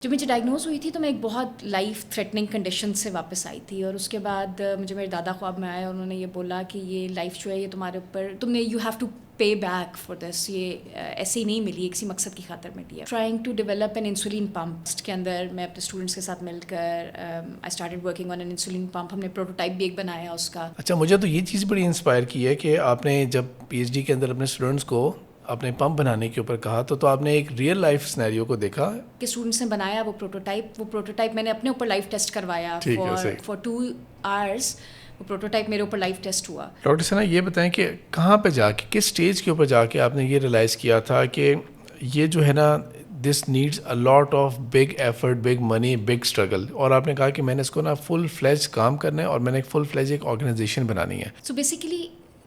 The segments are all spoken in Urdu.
جب مجھے ڈائگنوز ہوئی تھی تو میں ایک بہت لائف تھریٹننگ کنڈیشن سے واپس آئی تھی، اور اس کے بعد مجھے میرے دادا خواب میں آئے اور انہوں نے یہ بولا کہ یہ لائف جو ہے یہ تمہارے اوپر، تم نے you have to pay back for this, یہ ایسے ہی نہیں ملی، کسی مقصد کی خاطر ملی ہے. Trying to develop an insulin pump کے اندر میں اپنے اسٹوڈنٹس کے ساتھ مل کر I started working on an insulin pump. ہم نے پروٹوٹائپ بھی ایک بنایا اس کا. اچھا، مجھے تو یہ چیز بڑی انسپائر کی ہے کہ آپ نے جب پی ایچ ڈی کے اندر اپنے اسٹوڈنٹس کو اپنے پمپ بنانے کے اوپر کہا تو آپ نے ایک ریئل لائف سینیریو کو دیکھا کہ اسٹوڈنٹس نے بنایا وہ پروٹوٹائپ میں نے اپنے اوپر لائف ٹیسٹ کروایا فار 2 hours. وہ پروٹوٹائپ میرے اوپر لائف ٹیسٹ ہوا. ڈاکٹر ثنا، یہ بتائیں کہ کہاں پہ جا کے، کس اسٹیج کے اوپر جا کے آپ نے یہ ریئلائز کیا تھا کہ یہ جو ہے نا this needs a lot of big effort, big money, big struggle, اور آپ نے کہا کہ میں نے اس کو نا فل فلیج کام کرنا ہے اور میں نے ایک فل فلیج ایک آرگنائزیشن بنانی ہے. سو بیسیکلی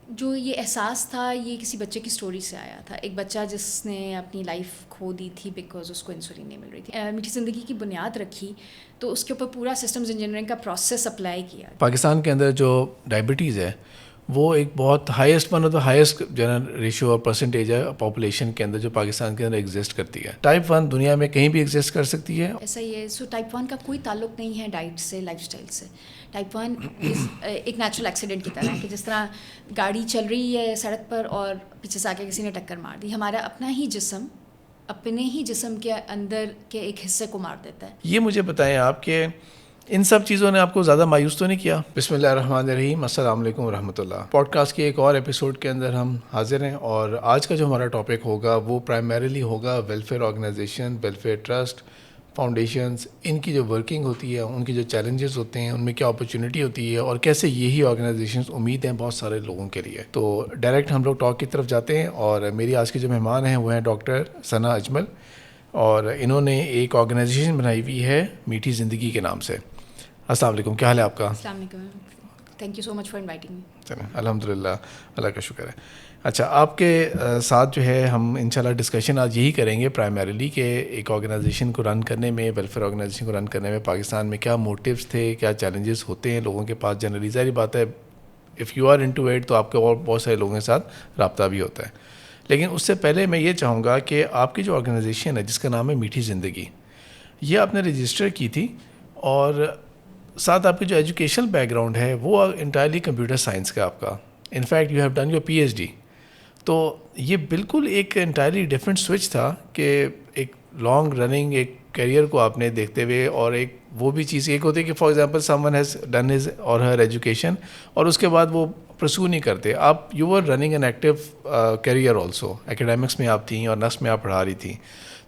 جو یہ احساس تھا یہ کسی بچے کی سٹوری سے آیا تھا. ایک بچہ جس نے اپنی لائف کھو دی تھی بیکاز اس کو انسولین نہیں مل رہی تھی. میٹھی زندگی کی بنیاد رکھی تو اس کے اوپر پورا سسٹمز انجینئرنگ کا پروسیس اپلائی کیا. پاکستان کے اندر جو ڈائبٹیز ہے وہ ایک بہت highest one of the highest general ratio اور پرسنٹیج ہے پاپولیشن کے اندر جو پاکستان کے اندر ایگزسٹ کرتی ہے. ٹائپ 1 دنیا میں کہیں بھی ایگزسٹ کر سکتی ہے. ایسا ہی ہے. سو ٹائپ 1 کا کوئی تعلق نہیں ہے ڈائٹ سے، لائف اسٹائل سے. ٹائپ 1 ایک نیچرل ایکسیڈنٹ کی طرح ہے کہ جس طرح گاڑی چل رہی ہے سڑک پر اور پیچھے سے آ کے کسی نے ٹکر مار دی. ہمارا اپنا ہی جسم اپنے ہی جسم کے اندر کے ایک حصے کو مار دیتا ہے. یہ مجھے بتائیں آپ کہ ان سب چیزوں نے آپ کو زیادہ مایوس تو نہیں کیا؟ بسم اللہ الرحمن الرحیم. السلام علیکم ورحمۃ اللہ. پوڈ کاسٹ کے ایک اور ایپیسوڈ کے اندر ہم حاضر ہیں، اور آج کا جو ہمارا ٹاپک ہوگا وہ پرائمریلی ہوگا welfare organization, welfare trust, foundations, ان کی جو ورکنگ ہوتی ہے، ان کی جو چیلنجز ہوتے ہیں، ان میں کیا اپرچونیٹی ہوتی ہے، اور کیسے یہی آرگنائزیشنز امید ہیں بہت سارے لوگوں کے لیے. تو ڈائریکٹ ہم لوگ ٹاک کی طرف جاتے ہیں، اور میری آج کے جو مہمان ہیں وہ ہیں ڈاکٹر ثنا اجمل، اور انہوں نے ایک آرگنائزیشن بنائی ہوئی ہے میٹھی زندگی کے نام سے. السلام علیکم، کیا حال ہے آپ کا؟ السلام علیکم، thank you so much for inviting me. چلیں الحمد للہ، اللہ کا شکر ہے. اچھا، آپ کے ساتھ جو ہے ہم انشاءاللہ ڈسکشن آج یہی کریں گے پرائمریلی کہ ایک آرگنائزیشن کو رن کرنے میں، ویلفیئر آرگنائزیشن کو رن کرنے میں پاکستان میں کیا موٹیوز تھے، کیا چیلنجز ہوتے ہیں لوگوں کے پاس. جنرلی ظاہری بات ہے if you are into it تو آپ کے اور بہت سارے لوگوں کے ساتھ رابطہ بھی ہوتا ہے. لیکن اس سے پہلے میں یہ چاہوں گا کہ آپ کی جو آرگنائزیشن ہے جس کا نام ہے میٹھی زندگی، یہ آپ نے رجسٹر کی تھی، اور ساتھ آپ کی جو ایجوکیشنل بیک گراؤنڈ ہے وہ انٹائرلی کمپیوٹر سائنس کا آپ کا. In fact you have done your P H D. تو یہ بالکل ایک انٹائرلی ڈفرینٹ سوئچ تھا کہ ایک لانگ رننگ ایک کیریئر کو آپ نے دیکھتے ہوئے، اور ایک وہ بھی چیز ایک ہوتی ہے کہ for example some one has done his or Hare education اور اس کے بعد وہ پرسو نہیں کرتے. آپ you are running an active career also, academics میں آپ تھیں اور نرس میں آپ پڑھا رہی تھیں.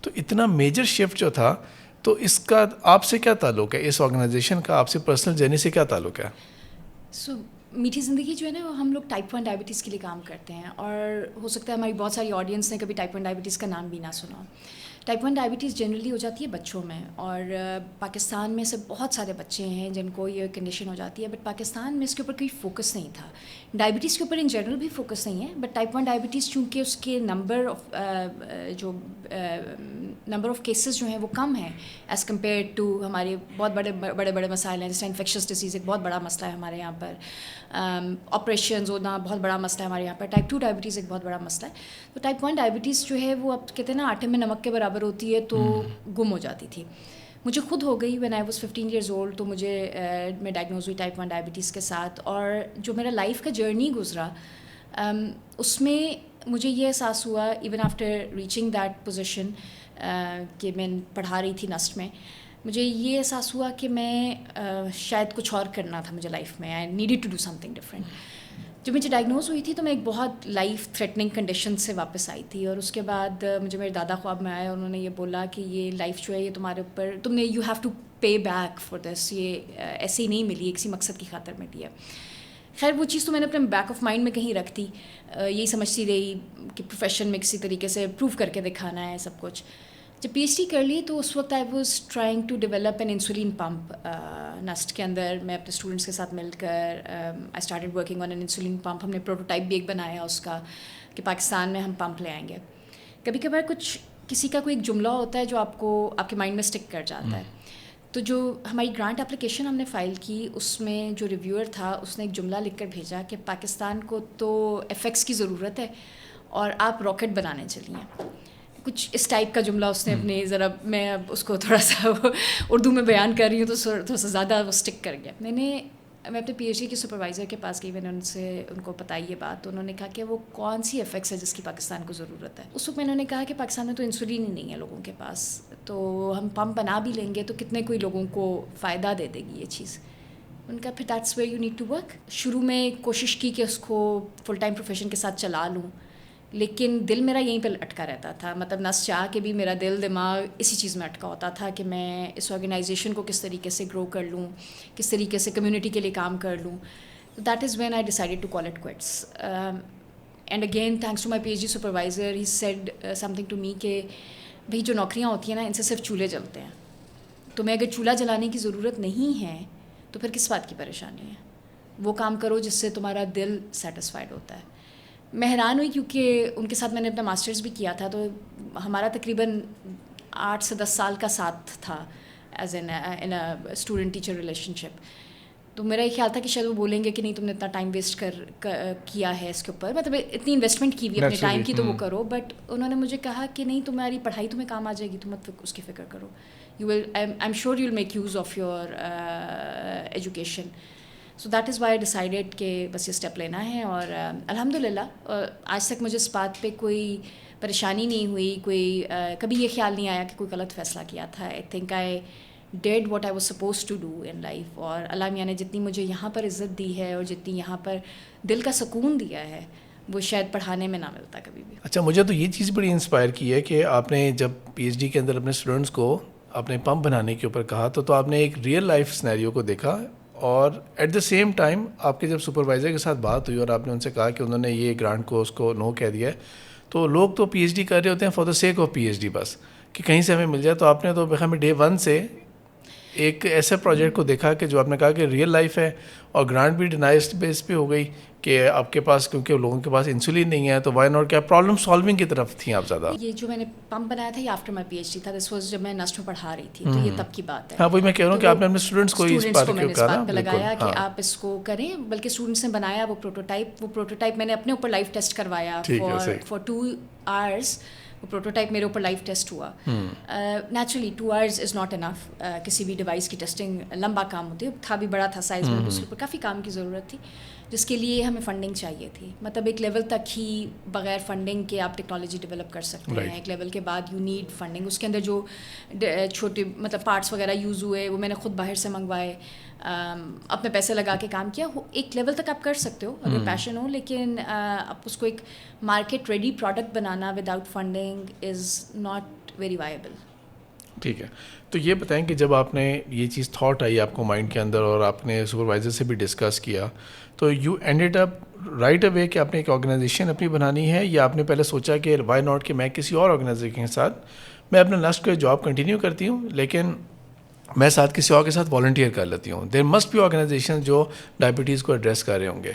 تو اتنا میجر شفٹ جو تھا، تو اس کا آپ سے کیا تعلق ہے؟ اس آرگنائزیشن کا آپ سے پرسنل جرنی سے کیا تعلق ہے؟ سو میٹھی زندگی جو ہے نا وہ ہم لوگ ٹائپ 1 ڈائبٹیز کے لیے کام کرتے ہیں، اور ہو سکتا ہے ہماری بہت ساری آڈینس نے کبھی ٹائپ 1 ڈائبٹیز کا نام بھی نہ سنا. ٹائپ 1 ڈائبٹیز جنرلی ہو جاتی ہے بچوں میں، اور پاکستان میں سے بہت سارے بچے ہیں جن کو یہ کنڈیشن ہو جاتی ہے، بٹ پاکستان میں اس کے اوپر کوئی فوکس نہیں تھا. ڈائبٹیز کے اوپر ان جنرل بھی فوکس نہیں ہے، بٹ ٹائپ 1 ڈائبٹیز چونکہ اس کے نمبر آف کیسز جو ہیں وہ کم ہیں ایز کمپیئر ٹو ہمارے بہت بڑے مسائل ہیں. جیسے انفیکشس ڈیزیز ایک بہت بڑا مسئلہ ہے ہمارے یہاں پر، آپریشنز ہونا بہت بڑا مسئلہ ہے ہمارے یہاں پر. ٹائپ 2 ڈائبٹیز ایک بہت بڑا مسئلہ ہے. تو ٹائپ 1 ڈائبٹیز جو ہے وہ اب کہتے ہیں نا آٹے میں نمک کے برابر ہوتی ہے، تو گم ہو جاتی تھی. مجھے خود ہو گئی when I was 15 years old. تو میں ڈائگنوز ہوئی ٹائپ 1 ڈائبٹیز کے ساتھ، اور جو میرا لائف کا جرنی گزرا اس میں مجھے یہ احساس ہوا even after reaching that position کہ میں پڑھا رہی تھی نسٹ میں، مجھے یہ احساس ہوا کہ میں شاید کچھ اور کرنا تھا مجھے لائف میں. I needed to do some thing different. جب مجھے ڈائگنوز ہوئی تھی تو میں ایک بہت لائف تھریٹننگ کنڈیشن سے واپس آئی تھی، اور اس کے بعد مجھے میرے دادا خواب میں آئے اور انہوں نے یہ بولا کہ یہ لائف جو ہے یہ تمہارے اوپر، تم نے you have to pay back for this, یہ ایسے ہی نہیں ملی، کسی مقصد کی خاطر ملی ہے. خیر وہ چیز تو میں نے اپنے بیک آف مائنڈ میں کہیں رکھ دی، یہی سمجھتی رہی کہ پروفیشن میں کسی طریقے سے پروو کر کے دکھانا ہے سب کچھ. جب پی ایچ ڈی کر لی تو اس وقت I was trying to develop an insulin pump. نسٹ کے اندر میں اپنے اسٹوڈنٹس کے ساتھ مل کر I started working on an insulin pump. ہم نے پروٹوٹائپ بھی ایک بنایا اس کا کہ پاکستان میں ہم پمپ لے آئیں گے. کبھی کبھار کسی کا کوئی ایک جملہ ہوتا ہے جو آپ کے مائنڈ میں اسٹک کر جاتا ہے. تو جو ہماری گرانٹ اپلیکیشن ہم نے فائل کی اس میں جو ریویور تھا اس نے ایک جملہ لکھ کر بھیجا کہ پاکستان کو تو ایف ایکس کی ضرورت ہے اور آپ راکٹ بنانے چلی ہیں. کچھ اس ٹائپ کا جملہ اس نے اپنے ذرا, میں اب اس کو تھوڑا سا اردو میں بیان کر رہی ہوں تو تھوڑا سا زیادہ وہ اسٹک کر گیا. میں اپنے پی ایچ ڈی کے سپروائزر کے پاس گئی, میں نے ان کو بتائی یہ بات, تو انہوں نے کہا کہ وہ کون سی ایفیکٹس ہے جس کی پاکستان کو ضرورت ہے. اس وقت میں انہوں نے کہا کہ پاکستان میں تو انسولین ہی نہیں ہے لوگوں کے پاس, تو ہم پمپ بنا بھی لیں گے تو کتنے کوئی لوگوں کو فائدہ دے دے گی یہ چیز. ان کا پھر that's where you need to work. شروع میں کوشش کی کہ اس کو فل ٹائم پروفیشن کے ساتھ چلا لوں, لیکن دل میرا یہیں پہ اٹکا رہتا تھا. مطلب نس چاہ کے بھی میرا دل دماغ اسی چیز میں اٹکا ہوتا تھا کہ میں اس آرگنائزیشن کو کس طریقے سے گرو کر لوں, کس طریقے سے کمیونٹی کے لیے کام کر لوں. That is when I decided to call it کوئٹس. And again thanks to my P H D supervisor, he said some thing to me کہ بھائی جو نوکریاں ہوتی ہیں نا, ان سے صرف چولہے جلتے ہیں. تمہیں اگر چولہا جلانے کی ضرورت نہیں ہے تو پھر کس بات کی پریشانی ہے. وہ کام کرو جس سے تمہارا دل سیٹسفائڈ ہوتا ہے. میں حیران ہوئی کیونکہ ان کے ساتھ میں نے اپنا ماسٹرز بھی کیا تھا, تو ہمارا تقریباً 8 سے 10 سال کا ساتھ تھا ایز ان اسٹوڈنٹ ٹیچر ریلیشن شپ. تو میرا یہ خیال تھا کہ شاید وہ بولیں گے کہ نہیں تم نے اتنا ٹائم ویسٹ کیا ہے اس کے اوپر, مطلب اتنی انویسٹمنٹ کی ہوئی اپنے ٹائم کی تو وہ کرو. بٹ انہوں نے مجھے کہا کہ نہیں, تمہاری پڑھائی تمہیں کام آ جائے گی, تم مت اس کی فکر کرو. You will, I am sure you will make use of your education. So that is why I decided کہ بس یہ اسٹیپ لینا ہے. اور الحمد للہ آج تک مجھے اس بات پہ کوئی پریشانی نہیں ہوئی, کوئی کبھی یہ خیال نہیں آیا کہ کوئی غلط فیصلہ کیا تھا. I think I did what I was suppose to do in life. اور اللہ میاں نے جتنی مجھے یہاں پر عزت دی ہے اور جتنی یہاں پر دل کا سکون دیا ہے, وہ شاید پڑھانے میں نہ ملتا کبھی بھی. اچھا, مجھے تو یہ چیز بڑی انسپائر کی ہے کہ آپ نے جب پی ایچ ڈی کے اندر اپنے اسٹوڈنٹس کو اپنے پمپ بنانے کے اوپر کہا تو آپ نے ایک ریئل لائف سینیریو کو دیکھا, اور ایٹ دا سیم ٹائم آپ کے جب سپروائزر کے ساتھ بات ہوئی اور آپ نے ان سے کہا کہ انہوں نے یہ گرانٹ کو اس کو نو کہہ دیا ہے, تو لوگ تو پی ایچ ڈی کر رہے ہوتے ہیں for the sake of P H D, بس کہ کہیں سے ہمیں مل جائے. تو آپ نے تو بخیر ڈے 1 سے ایک ایسے پروجیکٹ کو دیکھا کہ جو آپ نے کہا کہ ریئل لائف ہے, اور گرانٹ بھی ڈینائزڈ بیس پہ ہو گئی کہ آپ کے پاس, کیونکہ لوگوں کے پاس انسولین نہیں ہے, تو وائی ناٹ, کیا پرابلم سالونگ کی طرف تھیں آپ زیادہ. یہ جو میں نے پمپ بنایا تھا یہ after my P H D تھا. دس واز جب میں نسٹ میں پڑھا رہی تھی, تو یہ تب کی بات ہے. ہاں, وہی میں کہہ رہا ہوں کہ آپ نے اپنے اسٹوڈنٹس کو اس بات پہ لگایا کہ آپ اس کو کریں, بلکہ اسٹوڈنٹس نے بنایا وہ پروٹوٹائپ میں نے اپنے اوپر لائف ٹیسٹ کروایا فار 2 hours. وہ پروٹوٹائپ میرے اوپر لائف ٹیسٹ ہوا. Naturally 2 hours is not enough. کسی بھی ڈیوائس کی ٹیسٹنگ لمبا کام ہوتی ہے, تھا بھی بڑا تھا سائز میں, اس کے اوپر کافی کام کی ضرورت تھی, جس کے لیے ہمیں فنڈنگ چاہیے تھی. مطلب ایک لیول تک ہی بغیر فنڈنگ کے آپ ٹیکنالوجی ڈیولپ کر سکتے ہیں, ایک لیول کے بعد یو نیڈ فنڈنگ. اس کے اندر جو چھوٹے مطلب پارٹس وغیرہ یوز ہوئے وہ میں نے خود باہر سے منگوائے, اپنے پیسے لگا کے کام کیا. ایک لیول تک آپ کر سکتے ہو اگر پیشن ہو, لیکن آپ اس کو ایک market ready product banana without funding is not very viable. ٹھیک ہے, تو یہ بتائیں کہ جب آپ نے یہ چیز تھاٹ آئی آپ کو مائنڈ کے اندر اور آپ نے سپروائزر سے بھی ڈسکس کیا, تو you ended up right away کہ آپ نے ایک آرگنائزیشن اپنی بنانی ہے, یا آپ نے پہلے سوچا کہ وائی ناٹ کہ میں کسی اور آرگنائزیشن کے ساتھ میں اپنا لاسٹ کو جاب کنٹینیو کرتی ہوں, لیکن میں ساتھ کسی اور کے ساتھ والنٹیئر کر لیتی ہوں. دیر مسٹ بی آرگنائزیشن جو ڈائبٹیز کو ایڈریس کر رہے ہوں گے.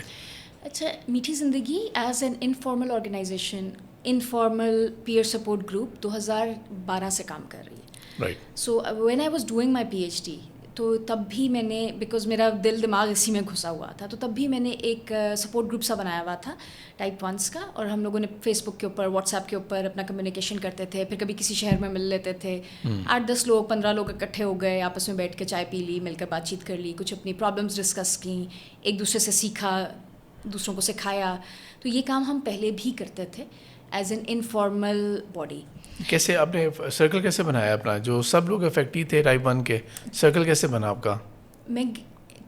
اچھا, Meethi Zindagi as an informal organisation, informal peer support group 2012 سے کام کر رہی ہے. Right. So when I was doing my P H D, تو تب بھی میں نے, بیکاز میرا دل دماغ اسی میں گھسا ہوا تھا, تو تب بھی میں نے ایک سپورٹ گروپ سا بنایا ہوا تھا ٹائپ 1s کا, اور ہم لوگوں نے فیس بک کے اوپر, واٹس ایپ کے اوپر اپنا کمیونیکیشن کرتے تھے. پھر کبھی کسی شہر میں مل لیتے تھے, 8-10 لوگ 15 لوگ اکٹھے ہو گئے, آپس میں بیٹھ کے چائے پی لی, مل کر بات چیت کر لی, کچھ اپنی پرابلمس ڈسکس کیں, ایک دوسرے سے سیکھا, دوسروں کو سکھایا. تو یہ کام ہم پہلے بھی کرتے تھے ایز این انفارمل باڈی. کیسے آپ نے سرکل کیسے بنایا اپنا, جو سب لوگ افیکٹو تھے ٹائپ 1 کے, سرکل کیسے بنا آپ کا؟ میں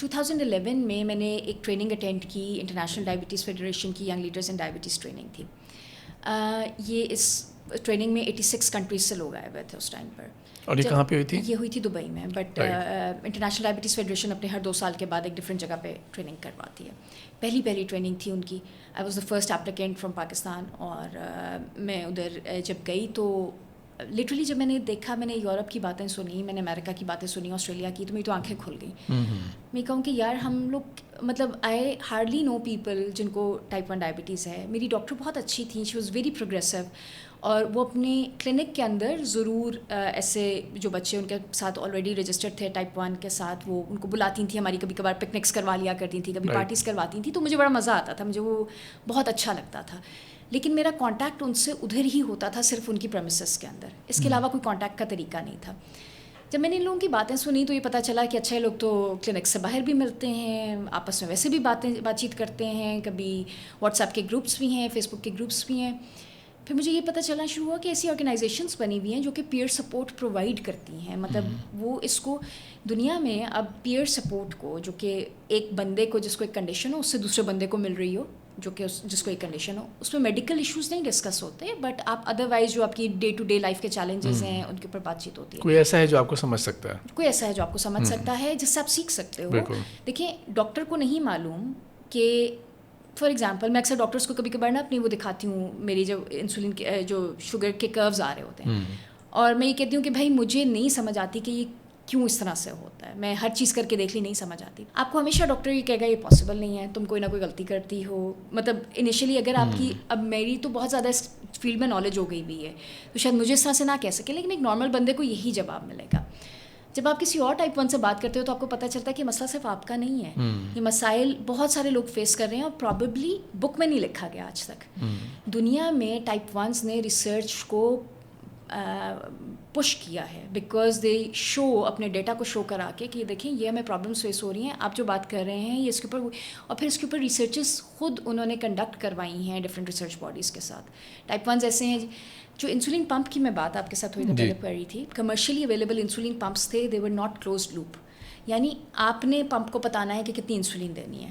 2011 میں نے ایک ٹریننگ اٹینڈ کی, انٹرنیشنل ڈائبٹیز فیڈریشن کی young leaders in diabetes training تھی. یہ اس ٹریننگ میں 86 کنٹریز سے لوگ آئے ہوئے تھے اس ٹائم پر. اور یہ کہاں پہ ہوئی تھی؟ یہ ہوئی تھی دبئی میں, بٹ انٹرنیشنل ڈائبٹیز فیڈریشن اپنے ہر 2 سال کے بعد ایک ڈفرینٹ جگہ پہ ٹریننگ کرواتی ہے. پہلی ٹریننگ تھی ان کی. I was the first applicant from Pakistan, اور میں ادھر جب گئی تو لٹرلی جب میں نے دیکھا, میں نے یورپ کی باتیں سنی, میں نے امریکہ کی باتیں سنی, آسٹریلیا کی, تو میری تو آنکھیں کھل گئیں. میں کہوں کہ یار ہم لوگ, مطلب آئی ہارڈلی نو پیپل جن کو ٹائپ 1 ڈائبٹیز ہے. میری ڈاکٹر بہت اچھی تھیں, شی واز ویری پروگریسو, اور وہ اپنے کلینک کے اندر ضرور ایسے جو بچے ان کے ساتھ آلریڈی رجسٹرڈ تھے ٹائپ 1 کے ساتھ, وہ ان کو بلاتی تھیں, ہماری کبھی کبھار پکنکس کروا لیا کرتی تھیں, کبھی پارٹیز کرواتی تھیں. تو مجھے بڑا مزہ آتا تھا, مجھے وہ بہت اچھا لگتا تھا. لیکن میرا کانٹیکٹ ان سے ادھر ہی ہوتا تھا, صرف ان کی پریمیسز کے اندر, اس کے علاوہ کوئی کانٹیکٹ کا طریقہ نہیں تھا. جب میں نے ان لوگوں کی باتیں سنی تو یہ پتہ چلا کہ اچھا, لوگ تو کلینک سے باہر بھی ملتے ہیں, آپس میں ویسے بھی بات چیت کرتے ہیں, کبھی واٹس ایپ کے گروپس بھی ہیں, فیس بک کے گروپس بھی ہیں. پھر مجھے یہ پتہ چلنا شروع ہوا کہ ایسی آرگنائزیشنس بنی ہوئی ہیں جو کہ پیئر سپورٹ پرووائڈ کرتی ہیں. مطلب وہ اس کو دنیا میں اب پیئر سپورٹ کو, جو کہ ایک بندے کو جس کو ایک کنڈیشن ہو اس سے دوسرے بندے کو مل رہی ہو جو کہ جس کو ایک کنڈیشن ہو, اس میں میڈیکل ایشوز نہیں ڈسکس ہوتے, بٹ آپ ادروائز جو آپ کی ڈے ٹو ڈے لائف کے چیلنجز ہیں ان کے اوپر بات چیت ہوتی ہے. کوئی ایسا ہے جو آپ کو سمجھ سکتا ہے, کوئی ایسا ہے جو آپ کو سمجھ سکتا ہے, جس سے آپ سیکھ سکتے ہو. دیکھیں, ڈاکٹر کو نہیں معلوم کہ فار ایگزامپل میں اکثر ڈاکٹرس کو کبھی کبھار نا اپنی وہ دکھاتی ہوں, میری جو انسولین کے جو شوگر کے کروز آ رہے ہوتے ہیں, اور میں یہ کہتی ہوں کہ بھائی مجھے نہیں سمجھ آتی کہ یہ کیوں اس طرح سے ہوتا ہے, میں ہر چیز کر کے دیکھ لی, نہیں سمجھ آتی. آپ کو ہمیشہ ڈاکٹر یہ کہے گا یہ پاسبل نہیں ہے, تم کوئی نہ کوئی غلطی کرتی ہو. مطلب انیشلی اگر آپ کی, اب میری تو بہت زیادہ اس فیلڈ میں نالج ہو گئی بھی ہے تو شاید مجھے اس طرح سے نہ کہہ سکے, لیکن ایک نارمل بندے کو یہی جواب ملے گا. جب آپ کسی اور ٹائپ 1 سے بات کرتے ہو تو آپ کو پتہ چلتا ہے کہ مسئلہ صرف آپ کا نہیں ہے, یہ مسائل بہت سارے لوگ فیس کر رہے ہیں, اور پرابیبلی بک میں نہیں لکھا گیا آج تک. دنیا میں ٹائپ 1s نے ریسرچ کو پش کیا ہے, بیکاز دے شو, اپنے ڈیٹا کو شو کرا کے کہ دیکھیں یہ ہمیں پرابلمس فیس ہو رہی ہیں, آپ جو بات کر رہے ہیں یہ اس کے اوپر, اور پھر اس کے اوپر ریسرچز خود انہوں نے کنڈکٹ کروائی ہیں ڈفرینٹ ریسرچ باڈیز کے ساتھ. ٹائپ 1s ایسے ہیں جو انسولین پمپ کی میں بات آپ کے ساتھ تھوڑی دیر پہلے کر رہی تھی, کمرشلی اویلیبل انسولین پمپس تھے, دے ور ناٹ کلوزڈ لوپ, یعنی آپ نے پمپ کو بتانا ہے کہ کتنی انسولین دینی ہے.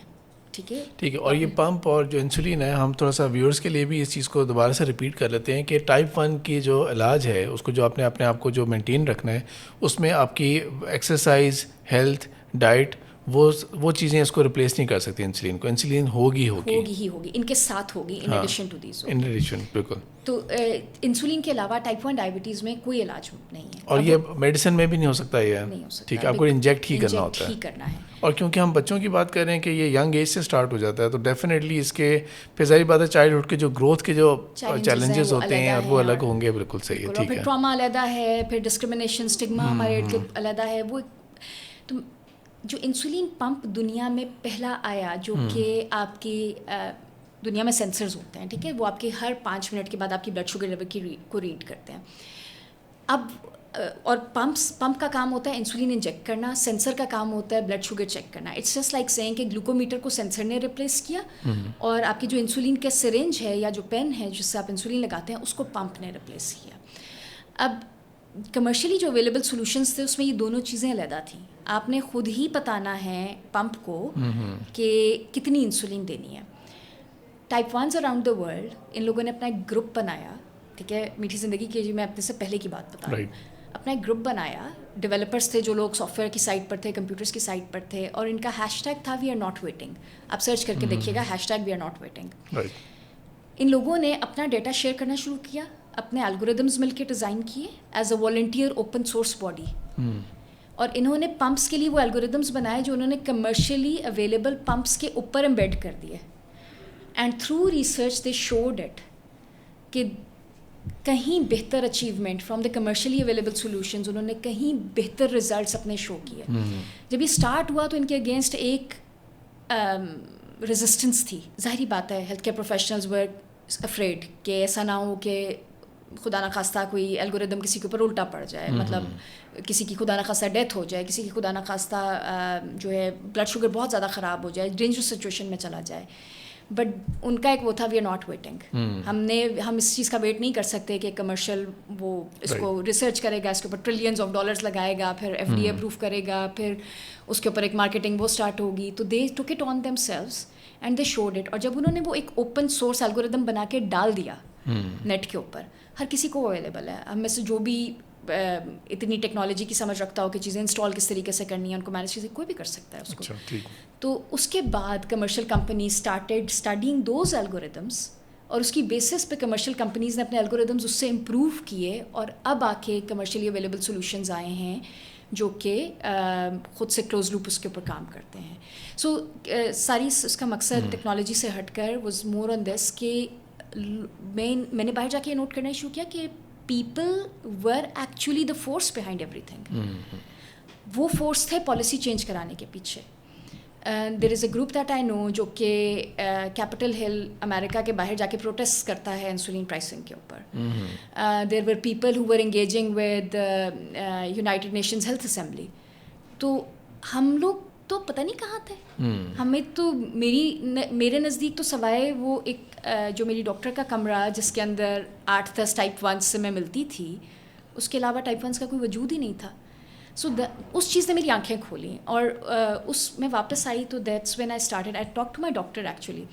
ٹھیک ہے, اور یہ پمپ اور جو انسولین ہے, ہم تھوڑا سا ویورز کے لیے بھی اس چیز کو دوبارہ سے ریپیٹ کر لیتے ہیں کہ ٹائپ 1 کی جو علاج ہے اس کو جو آپ نے اپنے آپ کو جو مینٹین رکھنا ہے, اس میں آپ کی ایکسرسائز, ہیلتھ, ڈائٹ, وہ چیزیں اس کو ریپلیس نہیں کر سکتی انسولین کو. انسولین ہوگی ان کے ساتھ ہوگی, in addition to these, in addition. بالکل. تو انسولین کے علاوہ ٹائپ 1 ڈائبٹیز میں کوئی علاج نہیں ہے, اور یہ میڈیسن میں بھی نہیں ہو سکتا, یہ نہیں ہو سکتا. ٹھیک ہے, آپ کو انجیکٹ ہی کرنا ہوتا ہے. اور کیونکہ ہم بچوں کی بات کر رہے ہیں کہ یہ ینگ ایج سے اسٹارٹ ہو جاتا ہے, تو ڈیفینیٹلی اس کے پھر ظاہر بات ہے چائلڈہڈ کے جو گروتھ کے جو چیلنجز ہوتے ہیں وہ الگ ہوں گے. بالکل صحیح ہے. ٹھیک ہے, پھر ٹراما علیحدہ ہے, پھر ڈسکرمنیشن, اسٹگما ہمارے ارد گرد علیحدہ ہے. وہ تو جو انسولین پمپ دنیا میں پہلا آیا, جو کہ آپ کی دنیا میں سینسرز ہوتے ہیں, ٹھیک ہے, وہ آپ کے ہر 5 منٹ کے بعد آپ کی بلڈ شوگر لیول کو ریڈ کرتے ہیں. اب اور پمپ کا کام ہوتا ہے انسولین انجیکٹ کرنا, سینسر کا کام ہوتا ہے بلڈ شوگر چیک کرنا. اٹس جسٹ لائک سیئنگ کہ گلوکومیٹر کو سینسر نے ریپلیس کیا, اور آپ کی جو انسولین کا سرنج ہے یا جو پین ہے جس سے آپ انسولین لگاتے ہیں اس کو پمپ نے ریپلیس کیا. اب کمرشلی جو اویلیبل سولوشنس تھے اس میں یہ دونوں چیزیں علیحدہ تھیں. آپ نے خود ہی بتانا ہے پمپ کو کہ کتنی انسولین دینی ہے. Type 1s around the world in لوگوں نے اپنا ایک گروپ بنایا, ٹھیک ہے, میٹھی زندگی کے میں اپنے سے پہلے کی بات بتا رہی ہوں. اپنا ایک گروپ بنایا, ڈیولپرس تھے جو لوگ سافٹ ویئر کی سائٹ پر تھے, کمپیوٹرس کی سائٹ پر تھے, اور ان کا ہیش ٹیگ تھا وی آر ناٹ ویٹنگ. آپ سرچ کر کے دیکھیے گا hash tag we are not waiting. ان لوگوں نے اپنا ڈیٹا شیئر کرنا شروع کیا, اپنے الگوریدمز مل کے ڈیزائن کیے as a volunteer open source body, اور انہوں نے پمپس کے لیے وہ الگوریدمز بنائے جو انہوں نے کمرشلی اویلیبل پمپس کے اوپر امبیڈ کر دیے. And through research they should it کہ کہیں بہتر achievement from the commercially available solutions, انہوں نے کہیں بہتر ریزلٹس اپنے شو کیے. جب یہ اسٹارٹ ہوا تو ان کے اگینسٹ ایک ریزسٹنس تھی. ظاہری بات ہے, ہیلتھ کیئر پروفیشنلز ور افریڈ کہ ایسا نہ ہو کہ خدا نخواستہ کوئی الگوریدم کسی کے اوپر الٹا پڑ جائے, مطلب کسی کی خدا نخواستہ ڈیتھ ہو جائے, کسی کی خدا نخواستہ جو ہے بلڈ شوگر بہت زیادہ خراب ہو جائے, ڈینجرس سچویشن میں چلا جائے. بٹ ان کا ایک وہ تھا وی آر ناٹ ویٹنگ. ہم اس چیز کا ویٹ نہیں کر سکتے کہ کمرشل وہ اس کو ریسرچ کرے گا, اس کے اوپر ٹریلینز آف ڈالرز لگائے گا, پھر FDA اپروو کرے گا, پھر اس کے اوپر ایک مارکیٹنگ وہ اسٹارٹ ہوگی. تو دے took it on them selves and they should it. اور جب انہوں نے وہ ایک اوپن سورس الگوریدم بنا کے ڈال دیا نیٹ کے اوپر, ہر کسی کو اویلیبل ہے. ہم میں سے جو بھی اتنی ٹیکنالوجی کی سمجھ رکھتا ہو کہ چیزیں انسٹال کس طریقے سے کرنی ہے, ان کو مینیج چیزیں کوئی بھی کر سکتا ہے اس کو. تو اس کے بعد commercial companies started studying those algorithms, اور اس کی بیسس پہ کمرشل کمپنیز نے اپنے الگوریدمز اس سے امپروو کیے, اور اب آ کے کمرشلی اویلیبل سولوشنز آئے ہیں جو کہ خود سے کلوز لوپ اس کے اوپر کام کرتے ہیں. سو ساری اس کا مقصد ٹیکنالوجی سے ہٹ کر واز مور آن دس کہ میں نے باہر جا کے یہ نوٹ کرنا شروع کیا کہ people were actually the force behind every thing. وہ فورس تھے پالیسی چینج کرانے کے پیچھے. دیر از اے گروپ دیٹ آئی نو جو کہ کیپٹل ہل امریکہ کے باہر جا کے پروٹیسٹ کرتا ہے انسولین پرائسنگ کے اوپر. دیر were people who were engaging with United nations health assembly. تو ہم لوگ تو پتہ نہیں کہاں تھے. ہمیں تو میرے نزدیک تو سوائے وہ ایک جو میری ڈاکٹر کا کمرہ جس کے اندر 8-10 ٹائپ 1 سے میں ملتی تھی, اس کے علاوہ ٹائپ 1 کا کوئی وجود ہی نہیں تھا. سو اس چیز نے میری آنکھیں کھولیں, اور اس میں واپس آئی تو that's when I started. I talk to my doctor actually.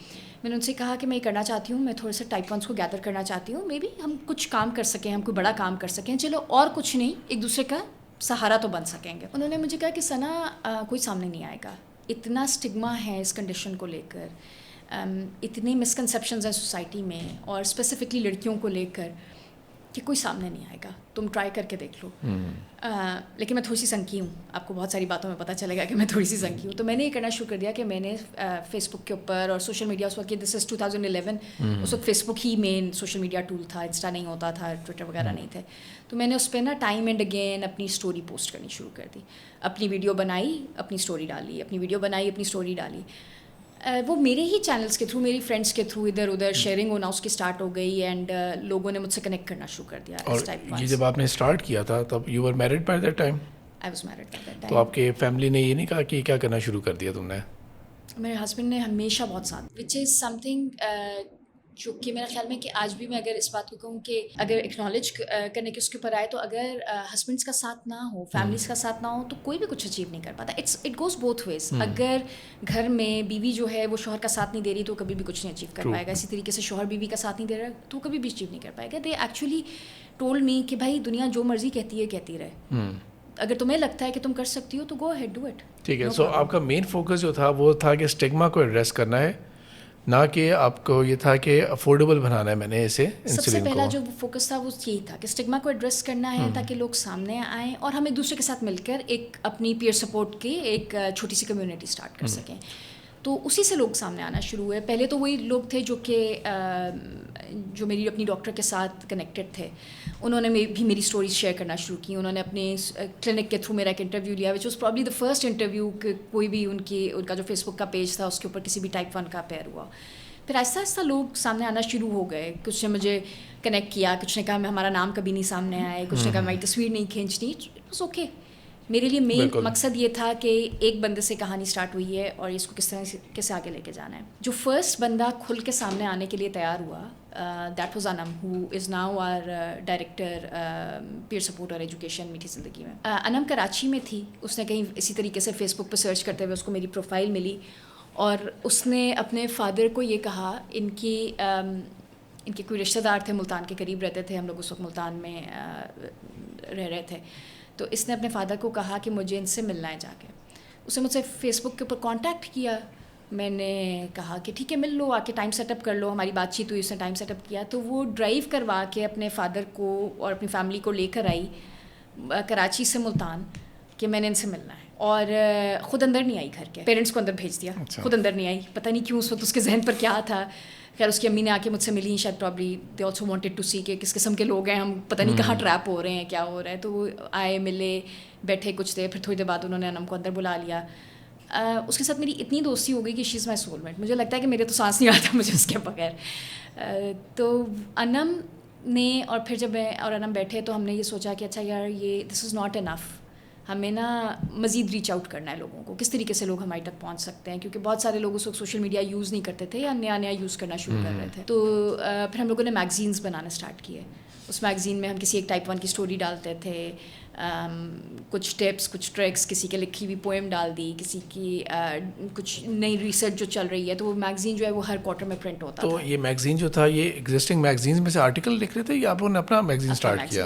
میں نے ان سے کہا کہ میں یہ کرنا چاہتی ہوں, میں تھوڑے سے ٹائپ 1 کو گیدر کرنا چاہتی ہوں, مے بی ہم کچھ کام کر سکیں, ہم کوئی بڑا کام کر سکیں, چلو اور کچھ نہیں ایک دوسرے کا سہارا تو بن سکیں گے. انہوں نے مجھے کہا کہ ثنا کوئی سامنے نہیں آئے گا, اتنا اسٹگما ہے اس کنڈیشن کو لے کر, اتنے مسکنسیپشنز ہیں سوسائٹی میں, اور اسپیسیفکلی لڑکیوں کو لے کر, کہ کوئی سامنے نہیں آئے گا, تم ٹرائی کر کے دیکھ لو. لیکن میں تھوڑی سی سنکی ہوں, آپ کو بہت ساری باتوں میں پتہ چلے گا کہ میں تھوڑی سی سنکی ہوں. تو میں نے یہ کرنا شروع کر دیا کہ میں نے فیس بک کے اوپر اور سوشل میڈیا, اس وقت دس از 2011, اس وقت فیس بک ہی مین سوشل میڈیا ٹول تھا, انسٹا نہیں ہوتا تھا, ٹویٹر وغیرہ نہیں تھے. تو میں نے اس پہ نا ٹائم اینڈ اگین اپنی اسٹوری پوسٹ کرنی شروع کر دی. اپنی ویڈیو بنائی, اپنی اسٹوری ڈالی, اپنی ویڈیو بنائی, اپنی اسٹوری ڈالی. وہ میرے ہی چینلس کے تھرو, میری فرینڈس کے تھرو ادھر ادھر شیئرنگ ہونا اس کی اسٹارٹ ہو گئی, اینڈ لوگوں نے مجھ سے کنیکٹ کرنا شروع کر دیا. اور یہ جب آپ نے اسٹارٹ کیا تھا تب you were married by that time? I was married by that time. تو آپ کے فیملی نے یہ نہیں کہا کہ کیا کرنا شروع کر دیا تم نے؟ میرے ہسبینڈ نے ہمیشہ بہت ساتھ, وچ از سم تھنگ جو کہ میرا خیال میں کہ آج بھی میں اگر اس بات کو کہوں کہ اگر اکنالج کرنے کے اس کے اوپر آئے, تو اگر ہسبینڈس کا ساتھ نہ ہو, فیملیز کا ساتھ نہ ہو, تو کوئی بھی کچھ اچیو نہیں کر پاتا. It goes both ways. اگر گھر میں بیوی جو ہے وہ شوہر کا ساتھ نہیں دے رہی تو کبھی بھی کچھ نہیں اچیو کر پائے گا. اسی طریقے سے شوہر بیوی کا ساتھ نہیں دے رہا تو کبھی بھی اچیو نہیں کر پائے گا. دے ایکچولی ٹولڈ می کہ بھائی دنیا جو مرضی کہتی ہے کہتی رہے, اگر تمہیں لگتا ہے کہ تم کر سکتی ہو تو گو ہیڈ ڈو اٹ. ٹھیک ہے. سو آپ کا مین فوکس جو تھا وہ تھا کہ اسٹگما کو ایڈریس کرنا ہے, نہ کہ آپ کو یہ تھا کہ افورڈیبل بنانا ہے میں نے اسے انسولین کو. سب سے پہلا جو فوکس تھا وہ یہی تھا کہ اسٹگما کو ایڈریس کرنا ہے, تاکہ لوگ سامنے آئیں اور ہم ایک دوسرے کے ساتھ مل کر ایک اپنی پیئر سپورٹ کی ایک چھوٹی سی کمیونٹی اسٹارٹ کر سکیں. تو اسی سے لوگ سامنے آنا شروع ہوئے. پہلے تو وہی لوگ تھے جو میری اپنی ڈاکٹر کے ساتھ کنیکٹڈ تھے, انہوں نے بھی میری اسٹوریز شیئر کرنا شروع کی. انہوں نے اپنے کلینک کے تھرو میرا ایک انٹرویو لیا, which was probably the first interview کہ کوئی بھی ان کا جو فیس بک کا پیج تھا اس کے اوپر کسی بھی ٹائپ 1 کا اپیئر ہوا. پھر آہستہ آہستہ لوگ سامنے آنا شروع ہو گئے. کچھ نے مجھے کنیکٹ کیا, کچھ نے کہا ہمارا نام کبھی نہیں سامنے آئے, کچھ نے کہا ہماری تصویر نہیں کھینچنی. It was okay. میرے لیے مین مقصد یہ تھا کہ ایک بندے سے کہانی اسٹارٹ ہوئی ہے اور اس کو کس طرح کیسے آگے لے کے جانا ہے. جو فرسٹ بندہ کھل کے سامنے آنے کے لیے تیار ہوا, that was Anam, who is now our director peer support اور ایجوکیشن میٹھی زندگی میں. انم کراچی میں تھی. اس نے کہیں اسی طریقے سے فیس بک پہ سرچ کرتے ہوئے اس کو میری پروفائل ملی, اور اس نے اپنے فادر کو یہ کہا, ان کے کوئی رشتہ دار تھے ملتان کے قریب رہتے تھے, ہم لوگ اس وقت ملتان میں رہ رہے تھے. تو اس نے اپنے فادر کو کہا کہ مجھے ان سے ملنا ہے جا کے. اس نے مجھ سے فیس بک کے اوپر کانٹیکٹ کیا. میں نے کہا کہ ٹھیک ہے مل لو, آ کے ٹائم سیٹ اپ کر لو. ہماری بات چیت ہوئی, اس نے ٹائم سیٹ اپ کیا. تو وہ ڈرائیو کروا کے اپنے فادر کو اور اپنی فیملی کو لے کر آئی کراچی سے ملتان کہ میں نے ان سے ملنا ہے. اور خود اندر نہیں آئی, گھر کے پیرنٹس کو اندر بھیج دیا, خود اندر نہیں آئی. پتہ نہیں کیوں اس وقت اس کے ذہن پر کیا تھا. خیر اس کی امی نے آ کے مجھ سے ملی, شاید probably they also wanted to سی کہ کس قسم کے لوگ ہیں ہم, پتہ نہیں کہاں ٹریپ ہو رہے ہیں, کیا ہو رہا ہے. تو وہ آئے, ملے, بیٹھے کچھ دیر, پھر تھوڑی دیر بعد انہوں نے انم کو اندر بلا لیا. اس کے ساتھ میری اتنی دوستی ہو گئی کہ شی از مائی سول میٹ. مجھے لگتا ہے کہ میرے تو سانس نہیں آتا مجھے اس کے بغیر. تو انم نے, اور پھر جب میں اور انم بیٹھے تو ہم نے یہ سوچا کہ اچھا یار یہ دس از ناٹ انف, ہمیں نا مزید ریچ آؤٹ کرنا ہے لوگوں کو, کس طریقے سے لوگ ہمارے تک پہنچ سکتے ہیں, کیونکہ بہت سارے لوگ اس وقت سوشل میڈیا یوز نہیں کرتے تھے یا نیا یوز کرنا شروع کر رہے تھے. تو پھر ہم لوگوں نے میگزینس بنانا اسٹارٹ کیے. اس میگزین میں ہم کسی ایک ٹائپ 1 کی اسٹوری ڈالتے تھے, کچھ ٹپس, کچھ ٹریکس, کسی کے لکھی ہوئی پوئم ڈال دی, کسی کی کچھ نئی ریسرچ جو چل رہی ہے. تو وہ میگزین جو ہے وہ ہر کوارٹر میں پرنٹ ہوتا تھا. تو یہ میگزین جو تھا یہ ایگزسٹنگ میگزین میں سے آرٹیکل لکھ رہے تھے یا آپ لوگوں نے اپنا میگزین اسٹارٹ کیا؟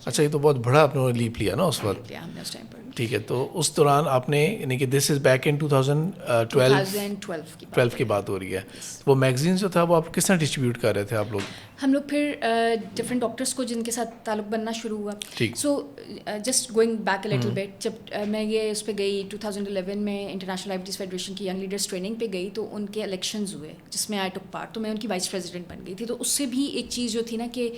اچھا, یہ تو بہت بڑا آپ نے لیپ لیا نا اس وقت. ہم نے اس ٹائم پر. ٹھیک ہے. تو اس دوران آپ نے, یعنی کہ دس از بیک ان 2012 کی بات ہو رہی ہے. وہ میگزین جو تھا وہ آپ کس طرح ڈسٹریبیوٹ کر رہے تھے آپ لوگ؟ ہم لوگ پھر ڈفرینٹ ڈاکٹرس کو جن کے ساتھ تعلق بننا شروع ہوا. So just going back a little bit, جب میں یہ اس پہ گئی 2011 میں انٹرنیشنل ڈائبٹیز فیڈریشن کی ینگ لیڈرس ٹریننگ پہ گئی, تو ان کے الیکشنز ہوئے جس میں آئی ٹک پارٹ. تو میں ان کی وائس پریزیڈنٹ بن گئی تھی. تو اس سے بھی ایک چیز جو تھی نا کہ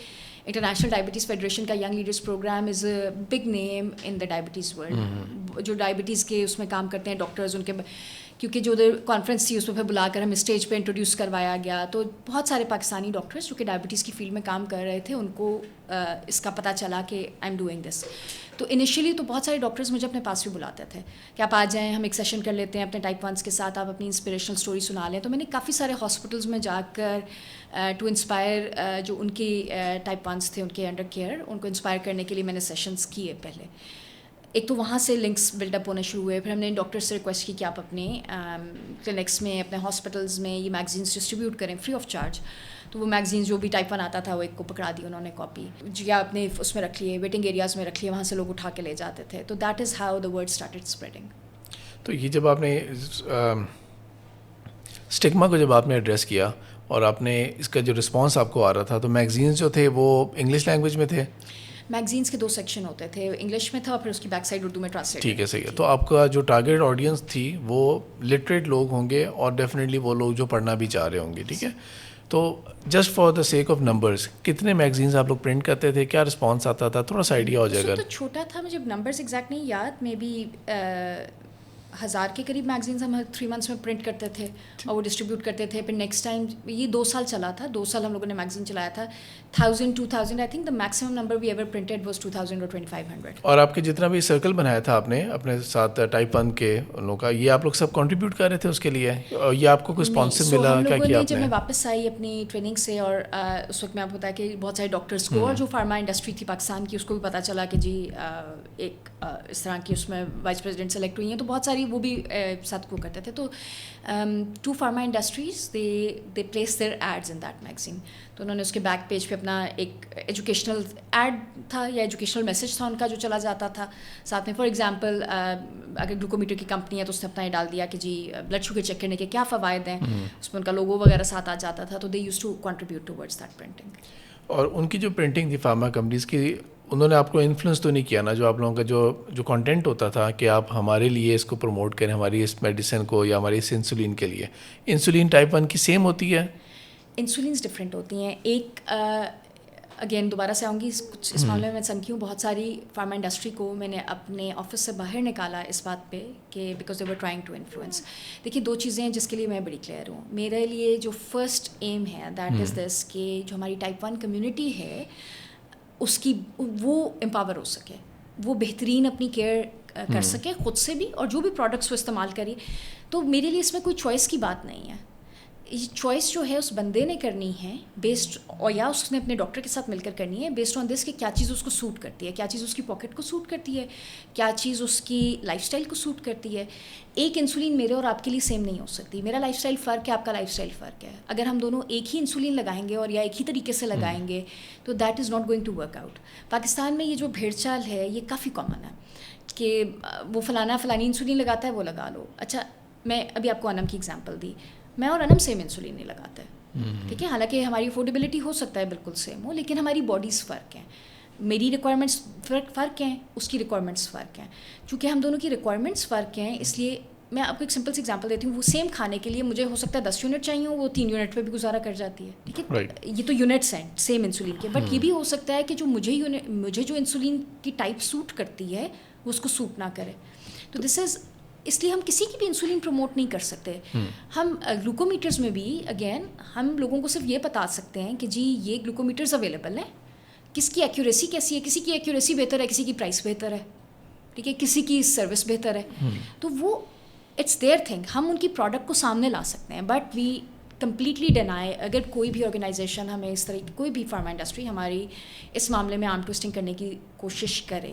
انٹرنیشنل ڈائبٹیز فیڈریشن کا young leaders program is a big name in the diabetes world. جو ڈائبٹیز کے اس میں کام کرتے ہیں ڈاکٹرز, ان کے کیونکہ جو کانفرنس تھی اس میں پھر بلا کر ہمیں اسٹیج پہ انٹروڈیوس کروایا گیا, تو بہت سارے پاکستانی ڈاکٹرز جو کہ ڈائبٹیز کی فیلڈ میں کام کر رہے تھے ان کو اس کا پتہ چلا کہ آئی ایم ڈوئنگ دس. تو انیشیلی تو بہت سارے ڈاکٹرز مجھے اپنے پاس بھی بلاتے تھے کہ آپ آ جائیں, ہم ایک سیشن کر لیتے ہیں اپنے ٹائپ 1s کے ساتھ, آپ اپنی انسپریشنل اسٹوری سنا لیں. تو میں نے کافی سارے ہاسپٹلز میں جا کر ٹو انسپائر جو ان کی ٹائپ 1s تھے ان کے انڈر کیئر, ان کو انسپائر کرنے کے لیے میں نے سیشنز کیے پہلے. ایک تو وہاں سے لنکس بلڈ اپ ہونے شروع ہوئے. پھر ہم نے ڈاکٹر سے ریکویسٹ کی کہ آپ اپنے کلینکس میں, اپنے ہاسپٹلز میں یہ میگزینس ڈسٹریبیوٹ کریں فری آف چارج. تو وہ میگزینس جو بھی ٹائپ 1 آتا تھا وہ ایک کو پکڑا دی انہوں نے کاپی, یا اپنے اس میں رکھ لیے, ویٹنگ ایریاز میں رکھ لیے, وہاں سے لوگ اٹھا کے لے جاتے تھے. تو that is how the word started spreading. تو یہ جب آپ نے اسٹگما کو جب آپ نے ایڈریس کیا اور آپ نے اس کا جو رسپانس آپ کو آ رہا تھا, تو میگزینس جو تھے وہ انگلش لینگویج میں تھے؟ میگزینس کے 2 سیکشن ہوتے تھے, انگلش میں تھا اور پھر اس کی بیک سائڈ اردو میں ٹرانسلیٹ. ٹھیک ہے, صحیح ہے. تو آپ کا جو ٹارگیٹ آڈینس تھی وہ لٹریٹ لوگ ہوں گے اور ڈیفینیٹلی وہ لوگ جو پڑھنا بھی چاہ رہے ہوں گے, ٹھیک ہے. تو just for the sake of numbers, کتنے میگزینس آپ لوگ پرنٹ کرتے تھے, کیا رسپانس آتا تھا, تھوڑا سا آئیڈیا ہو جائے گا. تو چھوٹا تھا, مجھے نمبرز ایگزیکٹ نہیں یاد, مے بی 1000 کے قریب میگزینس ہم 3 months میں پرنٹ کرتے تھے اور وہ ڈسٹریبیوٹ کرتے تھے. پھر نیکسٹ ٹائم یہ 2 سال چلا تھا, 2 سال ہم لوگوں نے میگزین چلایا تھا. 1000 I think the maximum number we ever printed was 2000 اور 2500. اور آپ کے جتنا بھی سرکل بنایا تھا آپ نے اپنے ساتھ ٹائپ 1 کے ان لوگوں کا, یہ آپ لوگ سب کنٹریبیوٹ کر رہے تھے اس کے لیے, اور یہ آپ کو کوئی اسپانسر ملا, کیا کیا آپ نے؟ جب میں واپس آئی اپنی ٹریننگ سے, اور اس وقت میں آپ کو بتایا کہ بہت سارے ڈاکٹرس کو, اور جو فارما انڈسٹری تھی پاکستان کی اس کو بھی پتہ چلا کہ جی ایک اس طرح کی اس میں وائس پریزیڈنٹ سلیکٹ ہوئی ہیں, تو بہت ساری وہ بھی ساتھ کو کرتے تھے. تو 2 pharma industries they place their ads in that magazine. تو انہوں نے اس کے بیک پیج پہ اپنا ایک ایجوکیشنل ایڈ تھا یا ایجوکیشنل میسج تھا ان کا جو چلا جاتا تھا ساتھ میں. فار ایگزامپل اگر گلوکومیٹر کی کمپنی ہے تو اس نے اپنا یہ ڈال دیا کہ جی بلڈ شوگر چیک کرنے کے کیا فوائد ہیں, اس میں ان کا لوگو وغیرہ ساتھ آ جاتا تھا. تو they use to contribute towards that printing. اور ان کی جو پرنٹنگ تھی فارما کمپنیز کی, انہوں نے آپ کو انفلوئنس تو نہیں کیا نا, جو آپ لوگوں کا جو کنٹینٹ ہوتا تھا کہ آپ ہمارے لیے اس کو پروموٹ کریں, ہماری اس میڈیسن کو یا ہماری اس انسولین کے لیے. انسولین ٹائپ 1 کی سیم ہوتی ہے؟ انسولینس ڈفرینٹ ہوتی ہیں. ایک اگین دوبارہ سے آؤں گی کچھ اس معاملے میں سمجھی ہوں, بہت ساری فارما انڈسٹری کو میں نے اپنے آفس سے باہر نکالا اس بات پہ کہ because they were trying to influence. دیکھیے 2 چیزیں ہیں جس کے لیے میں بڑی کلیئر ہوں. میرے لیے جو فرسٹ ایم ہے دیٹ از دس کہ جو ہماری ٹائپ 1 کمیونٹی ہے اس کی وہ امپاور ہو سکے, وہ بہترین اپنی کیئر کر سکے خود سے بھی, اور جو بھی پروڈکٹس وہ استعمال کرے. تو میرے لیے اس میں کوئی چوائس کی بات نہیں ہے. یہ چوائس جو ہے اس بندے نے کرنی ہے بیسڈ, اور یا اس نے اپنے ڈاکٹر کے ساتھ مل کر کرنی ہے بیسڈ آن دس کہ کیا چیز اس کو سوٹ کرتی ہے, کیا چیز اس کی پاکٹ کو سوٹ کرتی ہے, کیا چیز اس کی لائف اسٹائل کو سوٹ کرتی ہے. ایک انسولین میرے اور آپ کے لیے سیم نہیں ہو سکتی. میرا لائف اسٹائل فرق ہے, آپ کا لائف اسٹائل فرق ہے. اگر ہم دونوں ایک ہی انسولین لگائیں گے اور یا ایک ہی طریقے سے لگائیں گے تو that is not going to work out. Pakistan میں یہ جو بھیڑ چال ہے یہ کافی کامن ہے کہ وہ فلانی انسولین لگاتا ہے وہ لگا لو. اچھا میں ابھی آپ کو انم کی ایگزامپل دی, میں اور انم سیم انسولین نہیں لگاتے, ٹھیک ہے, حالانکہ ہماری افورڈیبلٹی ہو سکتا ہے بالکل سیم ہو, لیکن ہماری باڈیز فرق ہیں, میری ریکوائرمنٹس فرق ہیں, اس کی ریکوائرمنٹس فرق ہیں. چونکہ ہم دونوں کی ریکوائرمنٹس فرق ہیں اس لیے میں آپ کو ایک سمپل سی ایگزامپل دیتی ہوں. وہ سیم کھانے کے لیے مجھے ہو سکتا ہے 10 یونٹ چاہیے ہوں, وہ 3 یونٹ پہ بھی گزارا کر جاتی ہے, ٹھیک ہے. یہ تو یونٹس ہیں سیم انسولین کے, بٹ یہ بھی ہو سکتا ہے کہ جو مجھے جو انسولین کی ٹائپ سوٹ کرتی ہے وہ اس کو سوٹ نہ کرے. تو دس از, اس لیے ہم کسی کی بھی انسولین پروموٹ نہیں کر سکتے. ہم گلوکومیٹرز میں بھی اگین ہم لوگوں کو صرف یہ بتا سکتے ہیں کہ جی یہ گلوکومیٹرز اویلیبل ہیں, کس کی ایکوریسی کیسی ہے, کسی کی ایکوریسی بہتر ہے, کسی کی پرائس بہتر ہے, ٹھیک ہے, کسی کی سروس بہتر ہے. تو وہ اٹس دیئر تھنگ, ہم ان کی پروڈکٹ کو سامنے لا سکتے ہیں, بٹ وی کمپلیٹلی ڈینائی. اگر کوئی بھی آرگنائزیشن ہمیں اس طرح کی, کوئی بھی فارما انڈسٹری ہماری اس معاملے میں آرم ٹوسٹنگ کرنے کی کوشش کرے,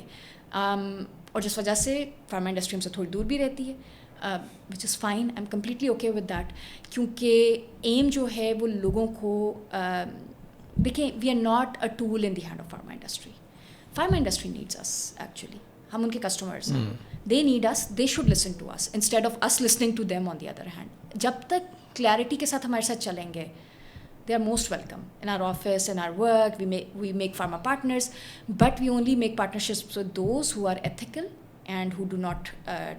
اور جس وجہ سے فارما انڈسٹری ہم سے تھوڑی دور بھی رہتی ہے, وچ is fine, I am completely okay with that. کیونکہ ایم جو ہے وہ لوگوں کو, دیکھیں we are not a tool in the hand of pharma industry. Pharma industry needs us actually, ہم ان کے کسٹمرز ہیں, they need us, they should listen to us instead of us listening to them on the other hand. جب تک کلیئرٹی کے ساتھ ہمارے ساتھ چلیں گے, they are most welcome in our office, in our work. We make pharma partners, but we only make partnerships with those who are ethical and who do not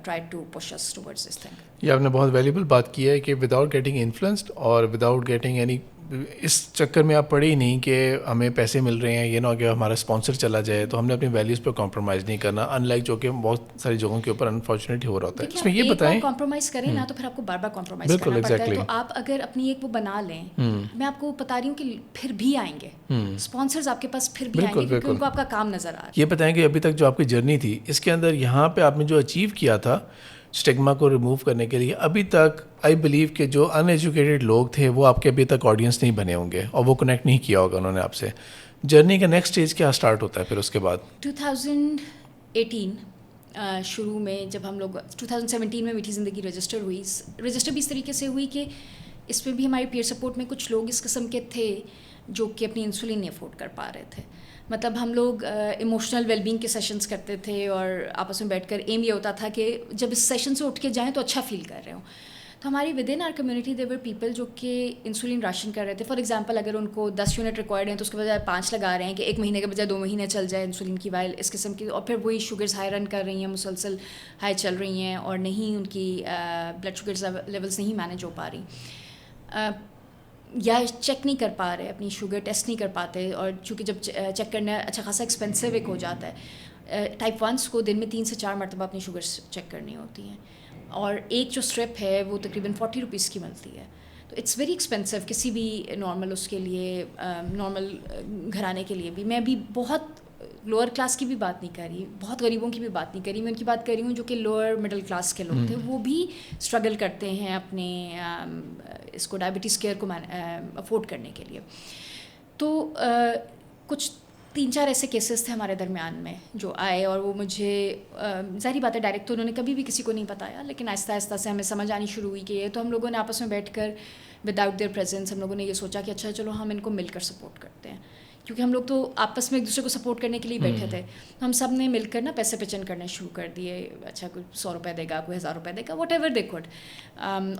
try to push us towards this thing. یہ آپ نے بہت ویلیبل بات کی ہے کہ وداؤٹ گیٹنگ انفلوئنسڈ اور وداؤٹ گیٹنگ اینی اس چکر میں آپ پڑے ہی نہیں کہ ہمیں پیسے مل رہے ہیں, یہ نہ ہو کہ ہمارا اسپانسر چلا جائے, تو ہم نے اپنی ویلیوز پہ کمپرومائز نہیں کرنا, ان لائک جو کہ بہت ساری جگہوں کے اوپر انفارچونیٹلی ہو رہا ہوتا ہے. اس میں یہ بتائیں, کمپرومائز کریں نا تو پھر آپ کو بار بار کمپرومائز کرنا پڑتا ہے. تو آپ اگر اپنی ایک وہ بنا لیں, میں آپ کو بتا رہی ہوں کہ پھر بھی آئیں گے اسپانسرز آپ کے پاس, پھر بھی آئیں گے کیونکہ ان کو آپ کا کام نظر آ رہا ہے. یہ بتائیں کہ ابھی تک جو آپ کی جرنی تھی اس کے اندر یہاں پہ آپ نے جو اچیو کیا تھا اسٹگما کو ریموو کرنے کے لیے, ابھی تک آئی بلیو کہ جو ان ایجوکیٹڈ لوگ تھے وہ آپ کے ابھی تک آڈینس نہیں بنے ہوں گے اور وہ کنیکٹ نہیں کیا ہوگا انہوں نے آپ سے. جرنی کا نیکسٹ اسٹیج کیا اسٹارٹ ہوتا ہے پھر اس کے بعد؟ 2018 شروع میں جب ہم لوگ 2017 میں میٹھی زندگی رجسٹر ہوئی, رجسٹر بھی اس طریقے سے ہوئی کہ اس میں بھی ہماری پیئر سپورٹ میں کچھ لوگ اس قسم کے تھے جو کہ اپنی انسولین نہیں افورڈ کر پا رہے تھے. مطلب ہم لوگ ایموشنل ویلبینگ کے سیشنز کرتے تھے اور آپس میں بیٹھ کر ایم یہ ہوتا تھا کہ جب اس سیشن سے اٹھ کے جائیں تو اچھا فیل کر رہے ہوں. تو ہماری within our community there were people جو کہ انسولین راشن کر رہے تھے. فار ایگزامپل اگر ان کو 10 یونٹ ریکوائرڈ ہیں تو اس کے بجائے 5 لگا رہے ہیں کہ 1 مہینے کے بجائے 2 مہینے چل جائے انسولین کی وائل, اس قسم کی. اور پھر وہی شوگرز ہائی رن کر رہی ہیں, مسلسل ہائی چل رہی ہیں اور نہیں ان کی بلڈ شوگرز لیولس نہیں مینیج ہو پا رہی, یا چیک نہیں کر پا رہے, اپنی شوگر ٹیسٹ نہیں کر پاتے. اور چونکہ جب چیک کرنا اچھا خاصا ایکسپینسو ایک ہو جاتا ہے, ٹائپ 1s کو دن میں 3 سے 4 مرتبہ اپنی شوگر چیک کرنی ہوتی ہیں, اور ایک جو اسٹرپ ہے وہ تقریباً 40 روپیز کی ملتی ہے. تو اٹس ویری ایکسپینسو کسی بھی نارمل اس کے لیے, نارمل گھرانے کے لیے بھی. میں ابھی بہت لوور کلاس کی بھی بات نہیں کر رہی, بہت غریبوں کی بھی بات نہیں کر رہی, میں ان کی بات کر رہی ہوں جو کہ لوور مڈل کلاس کے لوگ تھے. وہ بھی اسٹرگل کرتے ہیں اپنے اس کو ڈائبٹیز کیئر کو افورڈ کرنے کے لیے. تو کچھ 3-4 ایسے کیسز تھے ہمارے درمیان میں جو آئے, اور وہ مجھے ظاہری بات ہے ڈائریکٹ تو انہوں نے کبھی بھی کسی کو نہیں بتایا, لیکن آہستہ آہستہ سے ہمیں سمجھ آنی شروع ہوئی کہ یہ تو ہم لوگوں نے آپس میں بیٹھ کر وداؤٹ دیئر پریزنس ہم لوگوں نے یہ سوچا کہ اچھا چلو ہم ان کو مل کر سپورٹ کرتے ہیں, کیونکہ ہم لوگ تو آپس میں ایک دوسرے کو سپورٹ کرنے کے لیے بیٹھے تھے. ہم سب نے مل کر نا پیسے پچن کرنے شروع کر دیے. اچھا کوئی 100 روپے دے گا, کوئی 1000 روپے دے گا, واٹ ایور دے کوڈ,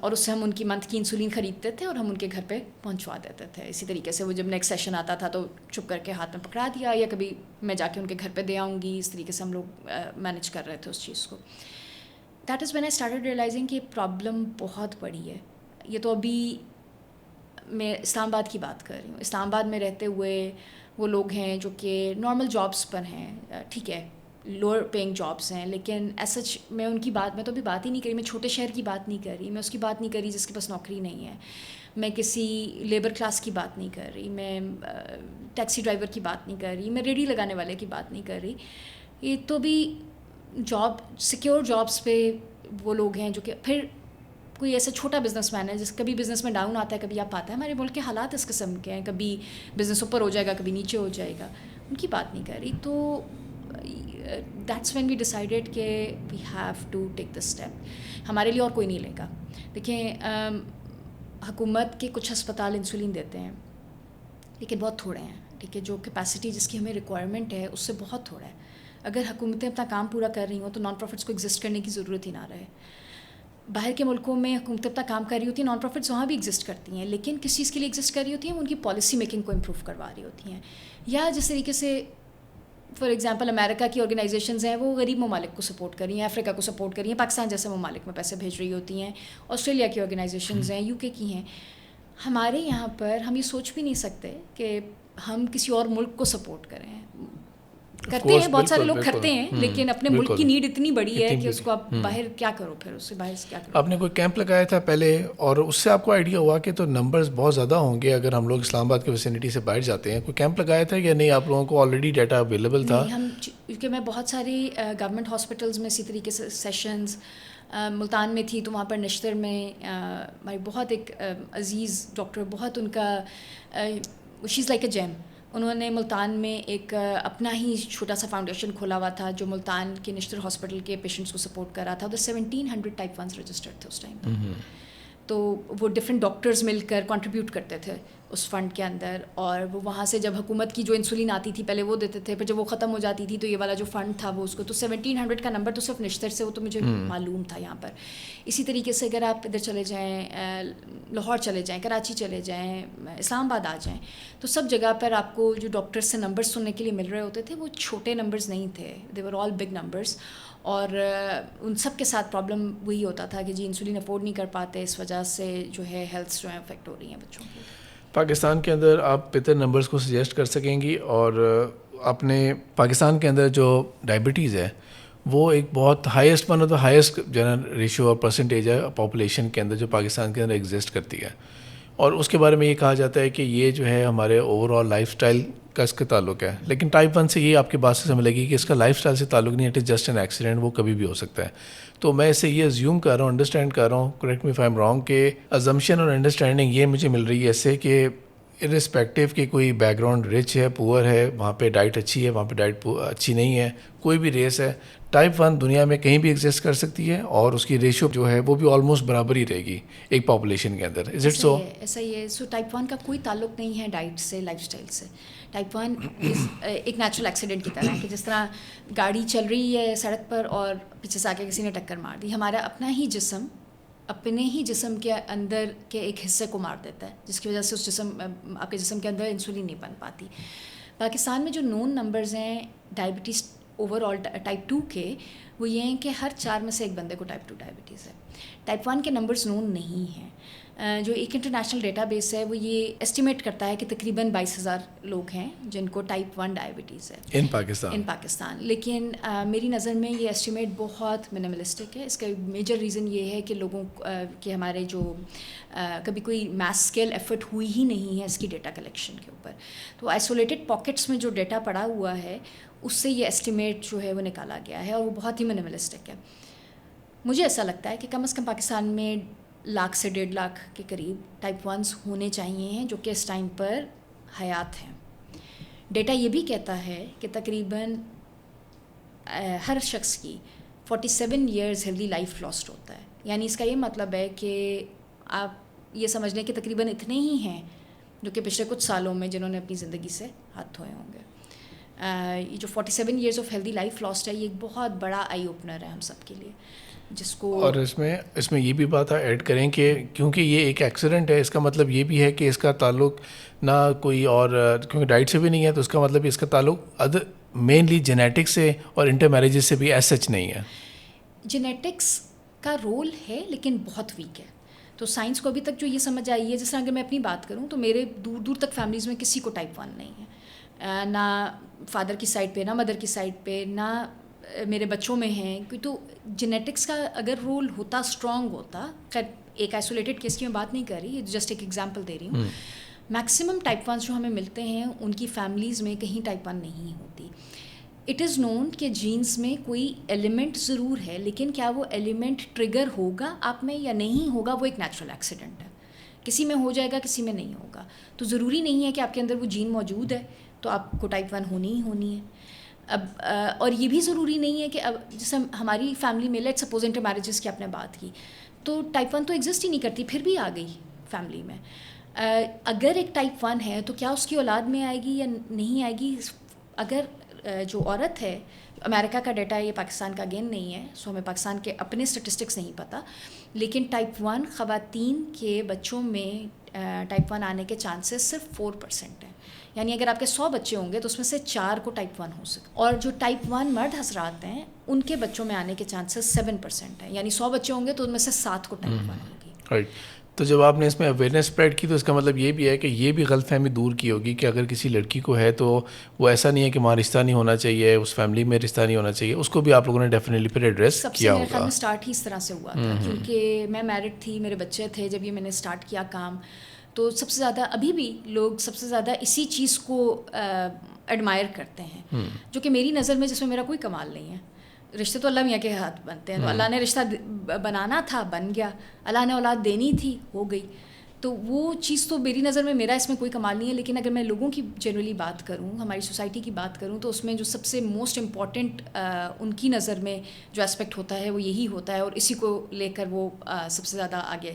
اور اس سے ہم ان کی منتھ کی انسولین خریدتے تھے اور ہم ان کے گھر پہ پہنچوا دیتے تھے. اسی طریقے سے وہ جب نیکسٹ سیشن آتا تھا تو چھپ کر کے ہاتھ میں پکڑا دیا, یا کبھی میں جا کے ان کے گھر پہ دے آؤں گی. اس طریقے سے ہم لوگ مینیج کر رہے تھے اس چیز کو. That is when I started realizing کہ پرابلم بہت بڑی ہے. یہ تو ابھی میں اسلام آباد کی بات کر رہی ہوں. اسلام آباد میں رہتے ہوئے وہ لوگ ہیں جو کہ نارمل جابس پر ہیں, ٹھیک ہے, لوور پینگ جابس ہیں, لیکن ایز سچ میں ان کی بات, میں تو ابھی بات ہی نہیں کری. میں چھوٹے شہر کی بات نہیں کر رہی, میں اس کی بات نہیں کر رہی جس کے پاس نوکری نہیں ہے. میں کسی لیبر کلاس کی بات نہیں کر رہی, میں ٹیکسی ڈرائیور کی بات نہیں کر رہی, میں ریڑھی لگانے والے کی بات نہیں کر رہی. یہ تو بھی جاب, سیکیور جابس پہ وہ لوگ ہیں جو کہ پھر کوئی ایسا چھوٹا بزنس مین ہے جس کبھی بزنس میں ڈاؤن آتا ہے, کبھی آپ آتا ہے. ہمارے ملک کے حالات اس قسم کے ہیں, کبھی بزنس اوپر ہو جائے گا, کبھی نیچے ہو جائے گا. ان کی بات نہیں کر رہی. تو دیٹس وین وی ڈیسائیڈیڈ کہ we have to take this step. ہمارے لیے اور کوئی نہیں لے گا. دیکھیں, حکومت کے کچھ ہسپتال انسولین دیتے ہیں لیکن بہت تھوڑے ہیں, ٹھیک ہے. جو کیپیسٹی جس کی ہمیں ریکوائرمنٹ ہے اس سے بہت تھوڑا ہے. اگر حکومتیں اپنا کام پورا کر رہی ہوں تو نان پروفٹس کو ایگزسٹ کرنے کی ضرورت ہی نہ رہے. باہر کے ملکوں میں حکومتیں اپنا کام کر رہی ہوتی ہیں, نان پروفٹس وہاں بھی ایگزسٹ کرتی ہیں, لیکن کس چیز کے لیے ایگزسٹ کر رہی ہوتی ہیں, وہ ان کی پالیسی میکنگ کو امپروو کروا رہی ہوتی ہیں. یا جس طریقے سے فار ایگزامپل امریکہ کی آرگنائزیشنز ہیں, وہ غریب ممالک کو سپورٹ کر رہی ہیں, افریقہ کو سپورٹ کر رہی ہیں, پاکستان جیسے ممالک میں پیسے بھیج رہی ہوتی ہیں, آسٹریلیا کی آرگنائزیشنز ہیں, یو کے کی ہیں. ہمارے یہاں پر ہم یہ سوچ بھی نہیں سکتے کہ ہم کسی اور ملک کو سپورٹ کریں. کرتے ہیں, بہت سارے لوگ کرتے ہیں, لیکن اپنے ملک کی نیڈ اتنی بڑی ہے کہ اس کو آپ باہر کیا کرو, پھر اس سے باہر کیا کرو. آپ نے کوئی کیمپ لگایا تھا پہلے, اور اس سے آپ کو آئیڈیا ہوا کہ تو نمبرز بہت زیادہ ہوں گے اگر ہم لوگ اسلام آباد کی ویسینٹی سے باہر جاتے ہیں. کوئی کیمپ لگایا تھا یا نہیں, آپ لوگوں کو آلریڈی ڈیٹا اویلیبل تھا؟ ہم, کیونکہ میں بہت ساری گورنمنٹ ہاسپٹلز میں اسی طریقے سے سیشنز, ملتان میں تھی تو وہاں پر نشتر میں ہماری بہت ایک عزیز ڈاکٹر, بہت ان کا شی از لائک اے جیم, انہوں نے ملتان میں ایک اپنا ہی چھوٹا سا فاؤنڈیشن کھولا ہوا تھا جو ملتان کے نشتر ہاسپٹل کے پیشنٹس کو سپورٹ کر رہا تھا. ادھر 1700 ٹائپ 1s رجسٹرڈ تھے اس ٹائم پر. تو وہ ڈفرینٹ ڈاکٹرز مل کر کنٹریبیوٹ کرتے تھے اس فنڈ کے اندر, اور وہ وہاں سے جب حکومت کی جو انسولین آتی تھی پہلے وہ دیتے تھے, پھر جب وہ ختم ہو جاتی تھی تو یہ والا جو فنڈ تھا وہ اس کو, تو 1700 کا نمبر تو صرف نشتر سے, وہ تو مجھے معلوم تھا یہاں پر. اسی طریقے سے اگر آپ ادھر چلے جائیں, لاہور چلے جائیں, کراچی چلے جائیں, اسلام آباد آ جائیں, تو سب جگہ پر آپ کو جو ڈاکٹرز سے نمبرز سننے کے لیے مل رہے ہوتے تھے وہ چھوٹے نمبرز نہیں تھے, دے ور آل بگ نمبرز. اور ان سب کے ساتھ پرابلم وہی ہوتا تھا کہ جی انسولین افورڈ نہیں کر پاتے, اس وجہ سے جو ہے ہیلتھ جو ہے افیکٹ ہو رہی ہیں بچوں کی. پاکستان کے اندر آپ بہتر نمبرز کو سجیسٹ کر سکیں گی, اور اپنے پاکستان کے اندر جو ڈائبٹیز ہے وہ ایک بہت highest one of the highest جو ہے نا ریشو اور پرسنٹیج ہے پاپولیشن کے اندر جو پاکستان کے اندر ایگزسٹ کرتی ہے, اور اس کے بارے میں یہ کہا جاتا ہے کہ یہ جو ہے ہمارے اوور آل لائف سٹائل کا اس کا تعلق ہے. لیکن ٹائپ 1 سے یہ آپ کی بات سے سمجھ لے گی کہ اس کا لائف سٹائل سے تعلق نہیں ہے, it is just an accident, وہ کبھی بھی ہو سکتا ہے. تو میں اسے یہ ازیوم کر رہا ہوں, انڈرسٹینڈ کر رہا ہوں, correct me if I am wrong, کہ ازمپشن اور انڈرسٹینڈنگ یہ مجھے مل رہی ہے اس سے کہ ارسپیکٹیو کہ کوئی بیک گراؤنڈ رچ ہے پور ہے, وہاں پہ ڈائٹ اچھی ہے, وہاں پہ ڈائٹ اچھی نہیں ہے, کوئی بھی ریس ہے, ٹائپ 1 دنیا میں کہیں بھی ایگزسٹ کر سکتی ہے, اور اس کی ریشو جو ہے وہ بھی آلموسٹ برابر ہی رہے گی ایک پاپولیشن کے اندر. Is it so? ایسا ہی ہے. سو ٹائپ 1 کا کوئی تعلق نہیں ہے ڈائٹ سے, لائف سٹائل سے. ٹائپ 1 ایک نیچرل ایکسیڈنٹ کی طرح ہے کہ جس طرح گاڑی چل رہی ہے سڑک پر اور پیچھے سے آ کے کسی نے ٹکر مار دی, ہمارا اپنا ہی جسم اپنے ہی جسم کے اندر کے ایک حصے کو مار دیتا ہے, جس کی وجہ سے اس جسم آپ کے جسم کے اندر انسولین نہیں بن پاتی. پاکستان میں جو نون نمبرز ہیں ڈائبٹیز اوور آل ٹائپ 2 کے, وہ یہ ہیں کہ ہر 4 میں سے ایک بندے کو ٹائپ 2 ڈائبٹیز ہے. ٹائپ 1 کے نمبرز نون نہیں ہیں. جو ایک انٹرنیشنل ڈیٹا بیس ہے وہ یہ اسٹیمیٹ کرتا ہے کہ تقریباً 22,000 لوگ ہیں جن کو ٹائپ 1 ڈائبٹیز ہے ان پاکستان. لیکن میری نظر میں یہ اسٹیمیٹ بہت منیملسٹک ہے. اس کا میجر ریزن یہ ہے کہ لوگوں کہ ہمارے جو کبھی کوئی میس اسکیل ایفرٹ ہوئی ہی نہیں ہے اس کی ڈیٹا کلیکشن کے اوپر. تو آئسولیٹڈ پاکٹس میں جو ڈیٹا پڑا ہوا ہے اس سے یہ اسٹیمیٹ جو ہے وہ نکالا گیا ہے, اور وہ بہت ہی منیملسٹک ہے. مجھے ایسا لگتا ہے کہ کم از کم پاکستان میں 100,000 سے 1.5 کے قریب ٹائپ 1s ہونے چاہیے ہیں جو کہ اس ٹائم پر حیات ہیں. ڈیٹا یہ بھی کہتا ہے کہ تقریباً ہر شخص کی 47 ایئرز ہیلدی لائف لاسٹ ہوتا ہے. یعنی اس کا یہ مطلب ہے کہ آپ یہ سمجھ لیں کہ تقریباً اتنے ہی ہیں جو کہ پچھلے کچھ سالوں میں جنہوں نے اپنی زندگی سے ہاتھ دھوئے ہوں گے. یہ جو 47 years of healthy life last ہے یہ ایک بہت بڑا آئی اوپنر ہے ہم سب کے لیے, جس کو اور اس میں یہ بھی بات ایڈ کریں کہ کیونکہ یہ ایک ایکسیڈنٹ ہے, اس کا مطلب یہ بھی ہے کہ اس کا تعلق نہ کوئی اور کیونکہ ڈائٹ سے بھی نہیں ہے, تو اس کا مطلب اس کا تعلق مینلی جینیٹکس سے اور انٹر میریجز سے بھی ایز سچ نہیں ہے. جینیٹکس کا رول ہے لیکن بہت ویک ہے. تو سائنس کو ابھی تک جو یہ سمجھ آئی ہے, جس طرح اگر میں اپنی بات کروں تو میرے دور دور تک فیملیز میں کسی کو ٹائپ 1 نہیں ہے, نہ فادر کی سائڈ پہ, نہ مدر کی سائڈ پہ, نہ میرے بچوں میں ہیں. تو جینیٹکس کا اگر رول ہوتا, اسٹرانگ ہوتا, خیر ایک آئسولیٹڈ کیس کی میں بات نہیں کر رہی, جسٹ ایک ایگزامپل دے رہی ہوں. میکسیمم ٹائپ 1 جو ہمیں ملتے ہیں ان کی فیملیز میں کہیں ٹائپ 1 نہیں ہوتی. اٹ از نون کہ جینس میں کوئی ایلیمنٹ ضرور ہے, لیکن کیا وہ ایلیمنٹ ٹریگر ہوگا آپ میں یا نہیں ہوگا, وہ ایک نیچرل ایکسیڈنٹ ہے. کسی میں ہو جائے گا, کسی میں نہیں ہوگا. تو ضروری نہیں ہے کہ آپ کے اندر وہ جین موجود ہے تو آپ کو ٹائپ 1 ہونی ہی ہونی ہے. اب اور یہ بھی ضروری نہیں ہے کہ اب جیسے ہماری فیملی میں لیٹ سپوز انٹر میرجز کی آپ نے بات کی, تو ٹائپ 1 تو ایگزسٹ ہی نہیں کرتی, پھر بھی آ گئی فیملی میں. اگر ایک ٹائپ 1 ہے تو کیا اس کی اولاد میں آئے گی یا نہیں آئے گی. اگر جو عورت ہے, امریکہ کا ڈیٹا ہے, یہ پاکستان کا اگین نہیں ہے, سو ہمیں پاکستان کے اپنے اسٹیٹسٹکس نہیں پتہ, لیکن ٹائپ 1 خواتین کے بچوں میں ٹائپ 1 آنے کے چانسز صرف 4% ہیں. یعنی اگر آپ کے 100 بچے ہوں گے تو اس میں سے 4 کو ٹائپ 1 ہو سکے. اور جو ٹائپ 1 مرد حضرات ہیں ان کے بچوں میں آنے کے چانسز 7% ہیں. یعنی 100 بچے ہوں گے تو ان میں سے 7 کو ٹائپ 1 ہوگی. رائٹ. تو جب آپ نے اس میں اویئرنیس اسپریڈ کی تو اس کا مطلب یہ بھی ہے کہ یہ بھی غلط فہمی دور کی ہوگی کہ اگر کسی لڑکی کو ہے تو وہ ایسا نہیں ہے کہ وہاں رشتہ نہیں ہونا چاہیے, اس فیملی میں رشتہ نہیں ہونا چاہیے. اس کو بھی آپ لوگوں نے ڈیفینیٹلی پھر ایڈریس کیا ہوگا. سب سے میرے اسٹارٹ ہی اس طرح سے ہوا تھا کیونکہ میں میرڈ تھی, میرے بچے تھے جب یہ میں نے اسٹارٹ کیا کام. تو سب سے زیادہ ابھی بھی لوگ سب سے زیادہ اسی چیز کو ایڈمائر کرتے ہیں, جو کہ میری نظر میں جس میں میرا کوئی کمال نہیں ہے. رشتے تو اللہ میاں کے ہاتھ بنتے ہیں, تو اللہ نے رشتہ بنانا تھا بن گیا, اللہ نے اولاد دینی تھی ہو گئی. تو وہ چیز تو میری نظر میں میرا اس میں کوئی کمال نہیں ہے. لیکن اگر میں لوگوں کی جنرلی بات کروں, ہماری سوسائٹی کی بات کروں, تو اس میں جو سب سے موسٹ امپورٹنٹ ان کی نظر میں جو اسپیکٹ ہوتا ہے وہ یہی ہوتا ہے, اور اسی کو لے کر وہ سب سے زیادہ آگے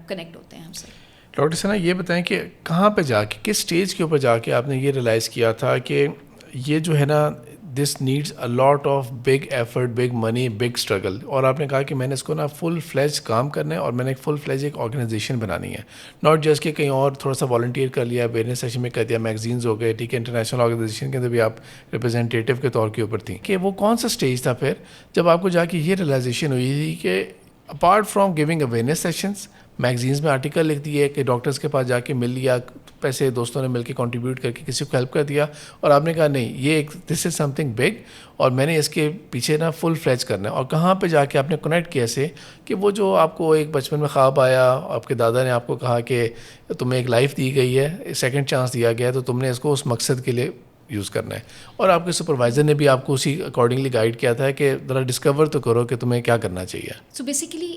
کنیکٹ ہوتے ہیں ہم سے. ڈاکٹر ثنا یہ بتائیں کہ کہاں پہ جا کے, کس اسٹیج کے اوپر جا کے آپ نے یہ ریئلائز کیا تھا کہ یہ جو ہے نا this needs a lot of big effort, big money, big struggle, اور آپ نے کہا کہ میں نے اس کو نا فل فلیج کام کرنا ہے اور میں نے ایک فل فلیج ایک آرگنائزیشن بنانی ہے, ناٹ جسٹ کہ کہیں اور تھوڑا سا والنٹیئر کر لیا, اویئرنیس سیشن میں کر دیا, میگزینز ہو گئے, ٹھیک ہے, انٹرنیشنل آرگنائزیشن کے اندر بھی آپ ریپرزینٹیٹیو کے طور کے اوپر تھیں. کہ وہ کون سا اسٹیج تھا پھر جب آپ کو جا کے یہ ریئلائزیشن ہوئی تھی کہ apart from giving awareness sessions, magazines میں آرٹیکل لکھ دیے کہ ڈاکٹرز کے پاس جا کے مل لیا, پیسے دوستوں نے مل کے کنٹریبیوٹ کر کے کسی کو ہیلپ کر دیا, اور آپ نے کہا نہیں یہ ایک دس از سم تھنگ بگ اور میں نے اس کے پیچھے نا فل فلیج کرنا ہے. اور کہاں پہ جا کے آپ نے کنیکٹ کیا سے کہ وہ جو آپ کو ایک بچپن میں خواب آیا, آپ کے دادا نے آپ کو کہا کہ تمہیں ایک لائف دی گئی ہے, سیکنڈ چانس دیا گیا ہے, تو تم نے اس کو اس مقصد کے لیے یوز کرنا ہے, اور آپ کے سپروائزر نے بھی آپ کو اسی اکارڈنگلی گائیڈ کیا تھا کہ ذرا ڈسکور تو کرو کہ تمہیں کیا کرنا چاہیے. سو بیسیکلی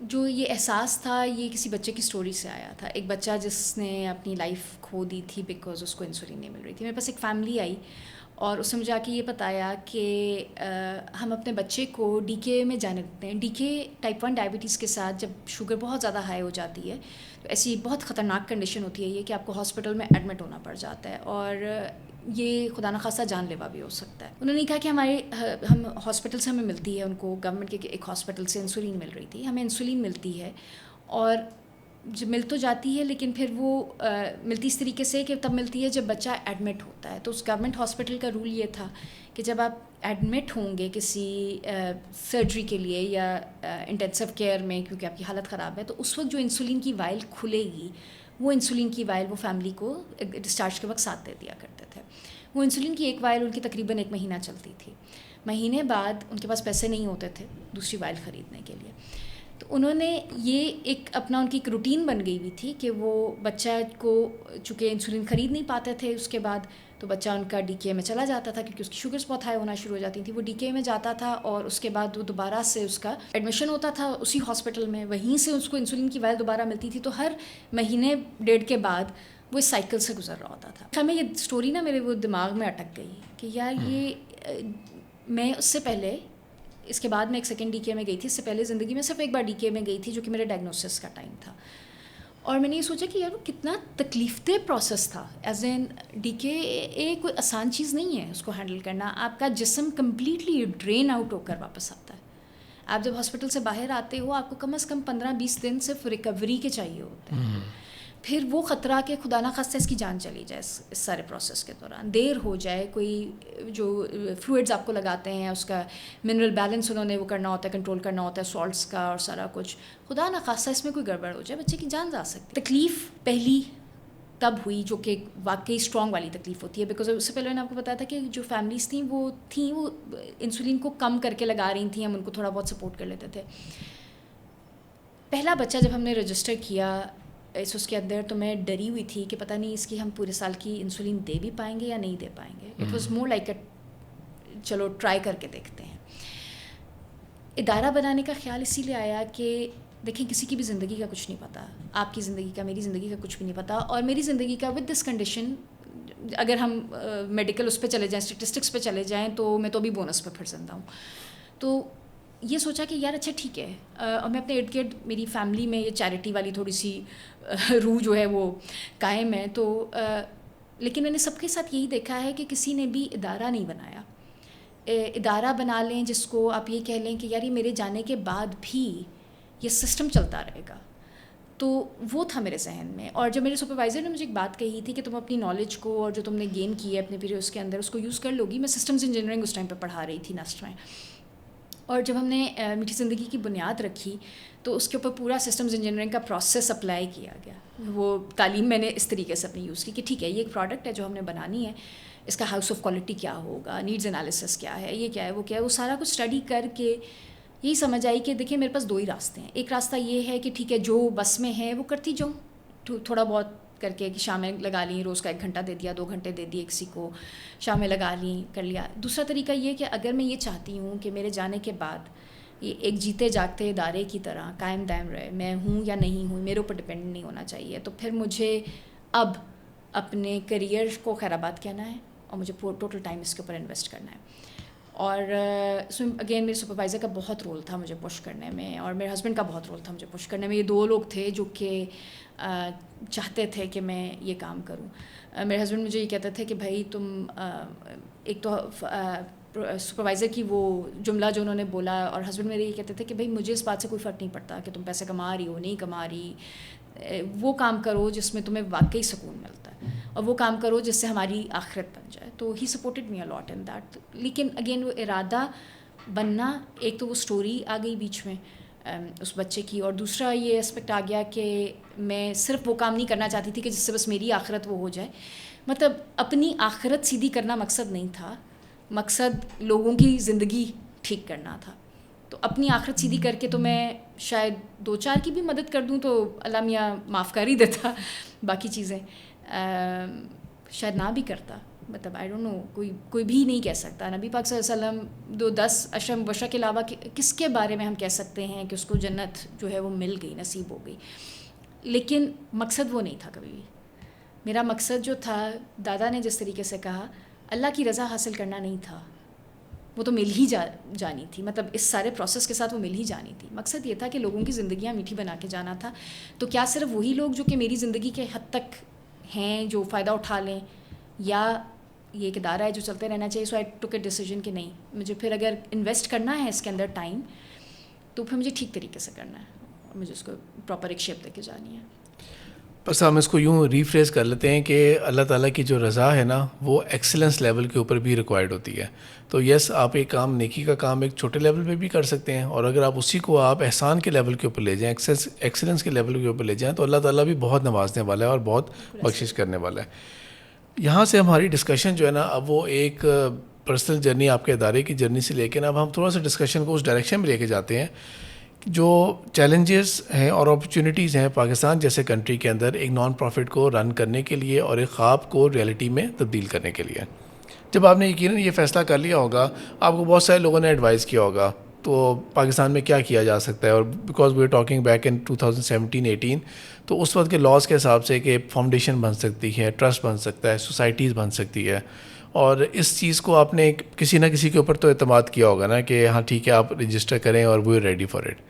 جو یہ احساس تھا یہ کسی بچے کی سٹوری سے آیا تھا. ایک بچہ جس نے اپنی لائف کھو دی تھی بیکاز اس کو انسولین نہیں مل رہی تھی. میرے پاس ایک فیملی آئی اور اس نے مجھے آ کے یہ بتایا کہ ہم اپنے بچے کو ڈی کے میں جانے دیتے ہیں. ڈی کے ٹائپ 1 ڈائبٹیز کے ساتھ جب شوگر بہت زیادہ ہائی ہو جاتی ہے تو ایسی بہت خطرناک کنڈیشن ہوتی ہے یہ کہ آپ کو ہاسپٹل میں ایڈمٹ ہونا پڑ جاتا ہے, اور یہ خدا نخواستہ جان لیوا بھی ہو سکتا ہے. انہوں نے کہا کہ ہم ہاسپٹل سے ہمیں ملتی ہے, ان کو گورنمنٹ کے ایک ہاسپٹل سے انسولین مل رہی تھی, ہمیں انسولین ملتی ہے اور جو مل تو جاتی ہے لیکن پھر وہ ملتی اس طریقے سے کہ تب ملتی ہے جب بچہ ایڈمٹ ہوتا ہے. تو اس گورنمنٹ ہاسپٹل کا رول یہ تھا کہ جب آپ ایڈمٹ ہوں گے کسی سرجری کے لیے یا انٹینسو کیئر میں کیونکہ آپ کی حالت خراب ہے, تو اس وقت جو انسولین کی وائل کھلے گی وہ انسولین کی وائل وہ فیملی کو ڈسچارج کے وقت ساتھ دے دیا کرتے تھے. وہ انسولین کی ایک وائل ان کی تقریباً 1 مہینہ چلتی تھی. مہینے بعد ان کے پاس پیسے نہیں ہوتے تھے دوسری وائل خریدنے کے لیے. تو انہوں نے یہ ایک اپنا ان کی ایک روٹین بن گئی ہوئی تھی کہ وہ بچہ کو چونکہ انسولین خرید نہیں پاتے تھے اس کے بعد, تو بچہ ان کا ڈی کے میں چلا جاتا تھا کیونکہ اس کی شوگرس بہت ہائی ہونا شروع ہو جاتی تھیں. وہ ڈی کے میں جاتا تھا اور اس کے بعد وہ دوبارہ سے اس کا ایڈمیشن ہوتا تھا اسی ہاسپٹل میں, وہیں سے اس کو انسولین کی وائل دوبارہ ملتی تھی. تو ہر مہینے 1.5 کے بعد وہ اس سائیکل سے گزر رہا ہوتا تھا. ہمیں یہ اسٹوری نا میرے وہ دماغ میں اٹک گئی کہ یار یہ میں اس سے پہلے اس کے بعد میں ایک سیکنڈ ڈی کے میں گئی تھی. اس سے پہلے زندگی میں صرف ایک بار ڈی کے میں گئی تھی جو کہ میرے ڈائگنوسس کا ٹائم تھا, اور میں نے یہ سوچا کہ یار وہ کتنا تکلیف دہ پروسیس تھا. ایز این ڈی کے ایک کوئی آسان چیز نہیں ہے اس کو ہینڈل کرنا. آپ کا جسم کمپلیٹلی ڈرین آؤٹ ہو کر واپس آتا ہے. آپ جب ہاسپٹل سے باہر آتے ہو آپ کو کم از کم 15-20 دن صرف ریکوری کے چاہیے ہوتے ہیں. پھر وہ خطرہ کہ خدا نہ خواستہ اس کی جان چلی جائے اس سارے پروسیس کے دوران, دیر ہو جائے, کوئی جو فلوئڈز آپ کو لگاتے ہیں اس کا منرل بیلنس انہوں نے وہ کرنا ہوتا ہے, کنٹرول کرنا ہوتا ہے سالٹس کا اور سارا کچھ, خدا نہ خواستہ اس میں کوئی گڑبڑ ہو جائے بچے کی جان جا سکتی. تکلیف پہلی تب ہوئی جو کہ واقعی اسٹرانگ والی تکلیف ہوتی ہے, بیکاز اس سے پہلے میں نے آپ کو بتایا تھا کہ جو فیملیز تھیں وہ انسولین کو کم کر کے لگا رہی تھیں, ہم ان کو تھوڑا بہت سپورٹ کر لیتے تھے. پہلا بچہ جب ہم نے رجسٹر کیا اس کے اندر تو میں ڈری ہوئی تھی کہ پتہ نہیں اس کی ہم پورے سال کی انسولین دے بھی پائیں گے یا نہیں دے پائیں گے. It was more like a چلو ٹرائی کر کے دیکھتے ہیں. ادارہ بنانے کا خیال اسی لیے آیا کہ دیکھیں کسی کی بھی زندگی کا کچھ نہیں پتہ, آپ کی زندگی کا میری زندگی کا کچھ بھی نہیں پتہ, اور میری زندگی کا ود دس کنڈیشن اگر ہم میڈیکل اس پہ چلے جائیں اسٹیٹسٹکس پہ چلے جائیں تو میں تو بھی بونس پہ پھر زندہ ہوں. تو یہ سوچا کہ یار اچھا ٹھیک ہے, اور میں اپنے ارد گرد میری فیملی میں یہ چیریٹی والی تھوڑی سی روح جو ہے وہ قائم ہے. تو لیکن میں نے سب کے ساتھ یہی دیکھا ہے کہ کسی نے بھی ادارہ نہیں بنایا. ادارہ بنا لیں جس کو آپ یہ کہہ لیں کہ یار یہ میرے جانے کے بعد بھی یہ سسٹم چلتا رہے گا, تو وہ تھا میرے ذہن میں. اور جب میرے سپروائزر نے مجھے ایک بات کہی تھی کہ تم اپنی نالج کو اور جو تم نے گین کی ہے اپنے پیریڈس کے اندر اس کو یوز کر لو گی. میں سسٹمز انجینئرنگ اس ٹائم پہ پڑھا رہی تھی نسٹ میں, اور جب ہم نے میٹھی زندگی کی بنیاد رکھی تو اس کے اوپر پورا سسٹمز انجینئرنگ کا پروسیس اپلائی کیا گیا. وہ تعلیم میں نے اس طریقے سے اپنی یوز کی کہ ٹھیک ہے یہ ایک پروڈکٹ ہے جو ہم نے بنانی ہے, اس کا ہاؤس آف کوالٹی کیا ہوگا, نیڈز انالیسس کیا ہے, یہ کیا ہے, وہ کیا ہے, وہ سارا کچھ اسٹڈی کر کے یہی سمجھ آئی کہ دیکھیں میرے پاس 2 ہی راستے ہیں. ایک راستہ یہ ہے کہ ٹھیک ہے جو بس میں ہے وہ کرتی جاؤں تھوڑا بہت کر کے کہ شام میں لگا لیں, روز کا 1 گھنٹہ دے دیا, 2 گھنٹے دے دیے کسی کو, شام میں لگا لیں کر لیا. دوسرا طریقہ یہ کہ اگر میں یہ چاہتی ہوں کہ میرے جانے کے بعد یہ ایک جیتے جاگتے ادارے کی طرح قائم دائم رہے, میں ہوں یا نہیں ہوں میرے اوپر ڈپینڈ نہیں ہونا چاہیے, تو پھر مجھے اب اپنے کریئر کو خیر آباد کہنا ہے اور مجھے ٹوٹل ٹائم اس کے اوپر انویسٹ کرنا ہے. اور اگین میرے سپروائزر کا بہت رول تھا مجھے پش کرنے میں, اور میرے ہسبینڈ کا بہت رول تھا مجھے پش کرنے میں. یہ 2 لوگ تھے جو کہ چاہتے تھے کہ میں یہ کام کروں. میرے ہسبینڈ مجھے یہ کہتے تھے کہ بھائی تم ایک تو سپروائزر کی وہ جملہ جو انہوں نے بولا, اور ہسبینڈ میرے یہ کہتے تھے کہ بھائی مجھے اس بات سے کوئی فرق نہیں پڑتا کہ تم پیسے کما رہی ہو نہیں کما رہی, وہ کام کرو جس میں تمہیں واقعی سکون ملتا ہے, اور وہ کام کرو جس سے ہماری آخرت بن جائے. تو ہی supported me a lot in that. لیکن اگین وہ ارادہ بننا, ایک تو وہ اسٹوری آ گئی بیچ میں اس بچے کی. اور دوسرا یہ اسپیکٹ آ گیا کہ میں صرف وہ کام نہیں کرنا چاہتی تھی کہ جس سے بس میری آخرت وہ ہو جائے. مطلب اپنی آخرت سیدھی کرنا مقصد نہیں تھا, مقصد لوگوں کی زندگی ٹھیک کرنا تھا. تو اپنی آخرت سیدھی کر کے تو میں شاید 2-4 کی بھی مدد کر دوں تو اللہ میاں معاف کر ہی دیتا. باقی چیزیں شاید نہ بھی کرتا. مطلب آئی ڈونٹ نو, کوئی بھی نہیں کہہ سکتا. نبی پاک صلی اللہ علیہ وسلم 10 اشرف مبشرہ کے علاوہ کس کے بارے میں ہم کہہ سکتے ہیں کہ اس کو جنت جو ہے وہ مل گئی, نصیب ہو گئی. لیکن مقصد وہ نہیں تھا کبھی بھی. میرا مقصد جو تھا, دادا نے جس طریقے سے کہا, اللہ کی رضا حاصل کرنا نہیں تھا, وہ تو مل ہی جانی تھی. مطلب اس سارے پروسیس کے ساتھ وہ مل ہی جانی تھی. مقصد یہ تھا کہ لوگوں کی زندگیاں میٹھی بنا کے جانا تھا. تو کیا صرف وہی لوگ جو کہ میری زندگی کے حد تک ہیں جو فائدہ اٹھا لیں, یا یہ ایک ادارہ ہے جو چلتے رہنا چاہیے. سو آئی ٹوک اے ڈیسیجن کہ نہیں, مجھے پھر اگر انویسٹ کرنا ہے اس کے اندر ٹائم, تو پھر مجھے ٹھیک طریقے سے کرنا ہے, اور مجھے اس کو پراپر ایک شیپ دے کے جانی ہے. بس ہم اس کو یوں ریفریز کر لیتے ہیں کہ اللہ تعالیٰ کی جو رضا ہے نا, وہ ایکسلنس لیول کے اوپر بھی ریکوائرڈ ہوتی ہے. تو یس, آپ ایک کام, نیکی کا کام ایک چھوٹے لیول پہ بھی کر سکتے ہیں, اور اگر آپ اسی کو آپ احسان کے لیول کے اوپر لے جائیں, ایکسلنس کے لیول کے اوپر لے جائیں, تو اللہ تعالیٰ بھی بہت نوازنے والا ہے اور بہت بخشش کرنے والا ہے. یہاں سے ہماری ڈسکشن جو ہے نا, اب وہ ایک پرسنل جرنی, آپ کے ادارے کی جرنی سے لے کے نا, اب ہم تھوڑا سا ڈسکشن کو اس ڈائریکشن میں لے کے جاتے ہیں. جو چیلنجز ہیں اور اپرچونیٹیز ہیں پاکستان جیسے کنٹری کے اندر ایک نان پروفٹ کو رن کرنے کے لیے اور ایک خواب کو ریئلٹی میں تبدیل کرنے کے لیے. جب آپ نے یقیناً یہ فیصلہ کر لیا ہوگا, آپ کو بہت سارے لوگوں نے ایڈوائز کیا ہوگا تو پاکستان میں کیا کیا جا سکتا ہے. اور because we are talking back in 2017-18, تو اس وقت کے لاز کے حساب سے کہ فاؤنڈیشن بن سکتی ہے, ٹرسٹ بن سکتا ہے, سوسائٹیز بن سکتی ہے. اور اس چیز کو آپ نے کسی نہ کسی کے اوپر تو اعتماد کیا ہوگا نا کہ ہاں ٹھیک ہے, آپ رجسٹر کریں اور we are ready for it.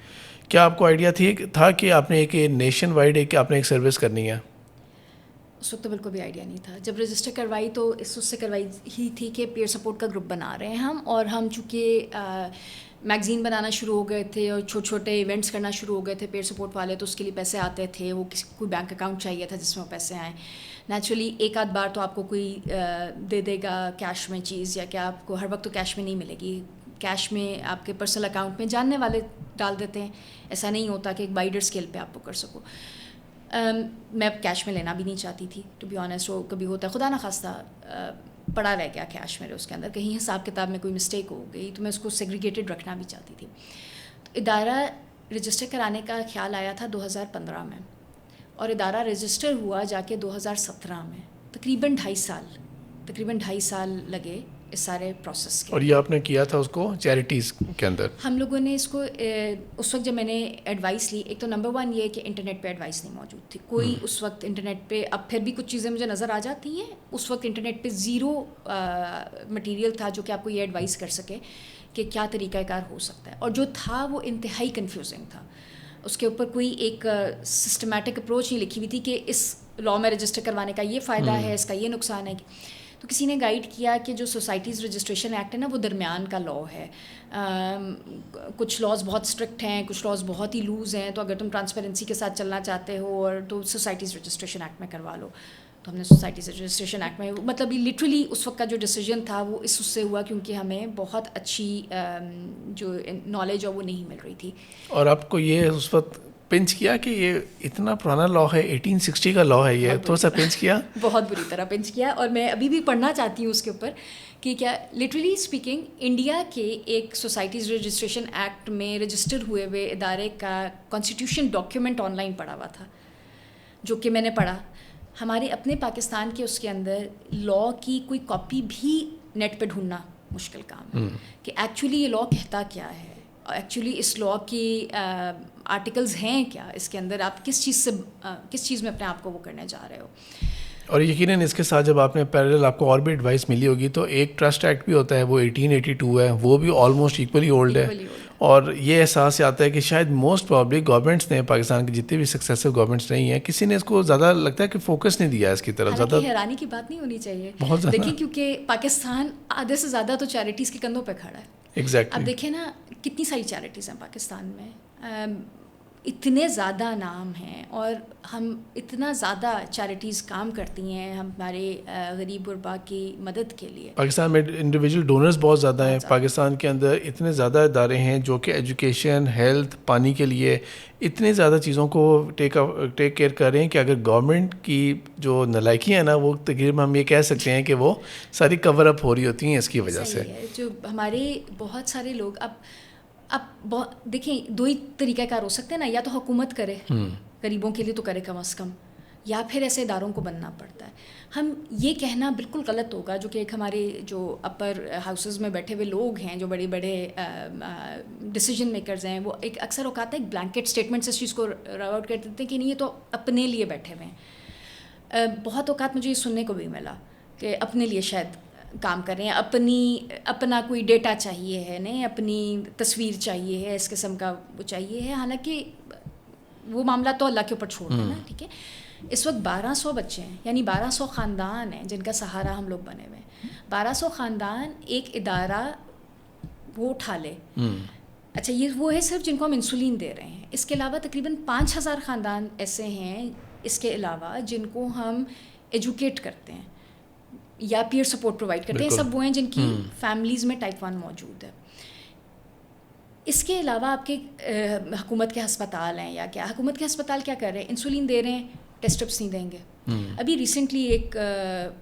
کیا آپ کو آئیڈیا تھا کہ آپ نے ایک نیشن وائڈ آپ نے ایک سروس کرنی ہے؟ اس وقت تو بالکل بھی آئیڈیا نہیں تھا. جب رجسٹر کروائی تو اس سے کروائی ہی تھی کہ پیئر سپورٹ کا گروپ بنا رہے ہیں ہم, اور ہم چونکہ میگزین بنانا شروع ہو گئے تھے اور چھوٹے چھوٹے ایونٹس کرنا شروع ہو گئے تھے پیئر سپورٹ والے, تو اس کے لیے پیسے آتے تھے. وہ کوئی بینک اکاؤنٹ چاہیے تھا جس میں وہ پیسے آئیں. نیچرلی ایک آدھ بار تو آپ کو کوئی دے دے گا کیش میں چیز, یا کہ آپ کو ہر وقت تو کیش میں نہیں ملے گی. کیش میں آپ کے پرسنل اکاؤنٹ میں جاننے والے ڈال دیتے ہیں. ایسا نہیں ہوتا کہ ایک وائڈر اسکیل پہ آپ کو کر سکو. میں کیش میں لینا بھی نہیں چاہتی تھی ٹو بی آنیسٹ. وہ کبھی ہوتا ہے خدا نخواستہ پڑا رہ گیا کیش میرے اس کے اندر, کہیں حساب کتاب میں کوئی مسٹیک ہو گئی, تو میں اس کو سیگریگیٹڈ رکھنا بھی چاہتی تھی. تو ادارہ رجسٹر کرانے کا خیال آیا تھا 2015 میں, اور ادارہ رجسٹر ہوا جا کے 2017 میں. تقریباً 2.5 سال لگے اس سارے پروسیس کے. اور یہ آپ نے کیا تھا اس کو چیریٹیز کے اندر؟ ہم لوگوں نے اس کو اس وقت جب میں نے ایڈوائس لی, ایک تو نمبر 1 یہ کہ انٹرنیٹ پہ ایڈوائس نہیں موجود تھی کوئی اس وقت انٹرنیٹ پہ. اب پھر بھی کچھ چیزیں مجھے نظر آ جاتی ہیں, اس وقت انٹرنیٹ پہ زیرو مٹیریل تھا جو کہ آپ کو یہ ایڈوائس کر سکے کہ کیا طریقہ کار ہو سکتا ہے. اور جو تھا وہ انتہائی کنفیوزنگ تھا. اس کے اوپر کوئی ایک سسٹمیٹک اپروچ نہیں لکھی ہوئی تھی کہ اس لا میں رجسٹر کروانے کا یہ فائدہ ہے, اس کا یہ نقصان ہے. تو کسی نے گائیڈ کیا کہ جو سوسائٹیز رجسٹریشن ایکٹ ہے نا, وہ درمیان کا لا ہے. کچھ لاز بہت اسٹرکٹ ہیں, کچھ لاز بہت ہی لوز ہیں. تو اگر تم ٹرانسپیرنسی کے ساتھ چلنا چاہتے ہو اور تو سوسائٹیز رجسٹریشن ایکٹ میں کروا لو. تو ہم نے سوسائٹیز رجسٹریشن ایکٹ میں, مطلب لٹرلی اس وقت کا جو ڈیسیجن تھا وہ اس سے ہوا کیونکہ ہمیں بہت اچھی جو نالج ہے وہ نہیں مل رہی تھی. اور آپ کو یہ اس وقت پنچ کیا کہ یہ اتنا پرانا لا ہے, 1860 کا لا ہے, یہ تھوڑا سا پنچ کیا؟ بہت بری طرح پنچ کیا. اور میں ابھی بھی پڑھنا چاہتی ہوں اس کے اوپر کہ کیا لٹرلی اسپیکنگ انڈیا کے ایک سوسائٹیز رجسٹریشن ایکٹ میں رجسٹر ہوئے ہوئے ادارے کا کانسٹیٹیوشن ڈاکیومنٹ آن لائن پڑھا ہوا تھا, جو کہ میں نے پڑھا. ہمارے اپنے پاکستان کے اس کے اندر لا کی کوئی کاپی بھی نیٹ پہ ڈھونڈنا مشکل کام ہے کہ ایکچولی یہ لا کہتا کیا ہے, ایکچولی اس لا کی آرٹیکلز ہیں کیا, اس کے اندر آپ کس چیز میں اپنے آپ کو وہ کرنے جا رہے ہو. اور یقیناً اس کے ساتھ جب آپ نے پیرل آپ کو اور بھی ایڈوائس ملی ہوگی, تو ایک ٹرسٹ ایکٹ بھی ہوتا ہے وہ 1882 ہے, وہ بھی آلموسٹ ایکولی اولڈ ہے. اور یہ احساس آتا ہے کہ شاید موسٹ پرابلی گورنمنٹس نے, پاکستان کی جتنی بھی سکسیسفل گورنمنٹس نہیں ہیں, کسی نے اس کو زیادہ لگتا ہے کہ فوکس نہیں دیا اس کی طرف. زیادہ حیرانی کی بات نہیں ہونی چاہیے بہت زیادہ, دیکھیں کیونکہ پاکستان آدھے سے زیادہ تو چیریٹیز کے کندھوں پہ کھڑا ہے. ایگزیکٹلی. اب دیکھیں نا کتنی ساری چیریٹیز ہیں پاکستان میں. اتنے زیادہ نام ہیں اور ہم اتنا زیادہ چیریٹیز کام کرتی ہیں ہمارے غریب غربا کی مدد کے لیے. پاکستان میں انڈیویجول ڈونرز بہت زیادہ ہیں. پاکستان کے اندر اتنے زیادہ ادارے ہیں جو کہ ایجوکیشن، ہیلتھ، پانی کے لیے اتنی زیادہ چیزوں کو ٹیک کیئر کر رہے ہیں کہ اگر گورنمنٹ کی جو نالائکیاں ہیں نا وہ تقریباً ہم یہ کہہ سکتے ہیں کہ وہ ساری کور اپ ہو رہی ہوتی ہیں اس کی وجہ سے. جو ہمارے بہت سارے لوگ اب دیکھیں دو ہی طریقہ کار ہو سکتے ہیں نا، یا تو حکومت کرے غریبوں کے لیے تو کرے کم از کم، یا پھر ایسے اداروں کو بننا پڑتا ہے. ہم یہ کہنا بالکل غلط ہوگا جو کہ ایک ہمارے جو اپر ہاؤسز میں بیٹھے ہوئے لوگ ہیں جو بڑے بڑے ڈیسیجن میکرز ہیں، وہ ایک اکثر اوقات ایک بلینکٹ اسٹیٹمنٹ سے اس چیز کو رو آؤٹ کر دیتے ہیں کہ نہیں یہ تو اپنے لیے بیٹھے ہوئے ہیں. بہت اوقات مجھے یہ سننے کو بھی ملا کہ اپنے لیے شاید کام کر رہے ہیں، اپنا کوئی ڈیٹا چاہیے ہے، نہیں اپنی تصویر چاہیے ہے، اس قسم کا وہ چاہیے ہے. حالانکہ وہ معاملہ تو اللہ کے اوپر چھوڑ دیں نا. ٹھیک ہے، اس وقت 1200 بچے ہیں، یعنی 1200 خاندان ہیں جن کا سہارا ہم لوگ بنے ہوئے ہیں. 1200 خاندان ایک ادارہ وہ اٹھا لے. اچھا یہ وہ ہے صرف جن کو ہم انسولین دے رہے ہیں. اس کے علاوہ تقریباً 5000 خاندان ایسے ہیں اس کے علاوہ جن کو ہم ایجوکیٹ کرتے ہیں یا پیئر سپورٹ پرووائڈ کرتے ہیں. سب وہ ہیں جن کی فیملیز میں ٹائپ 1 موجود ہے. اس کے علاوہ آپ کے حکومت کے ہسپتال ہیں یا کیا حکومت کے ہسپتال کیا کر رہے ہیں؟ انسولین دے رہے ہیں، ٹیسٹ اپس نہیں دیں گے. ابھی ریسنٹلی ایک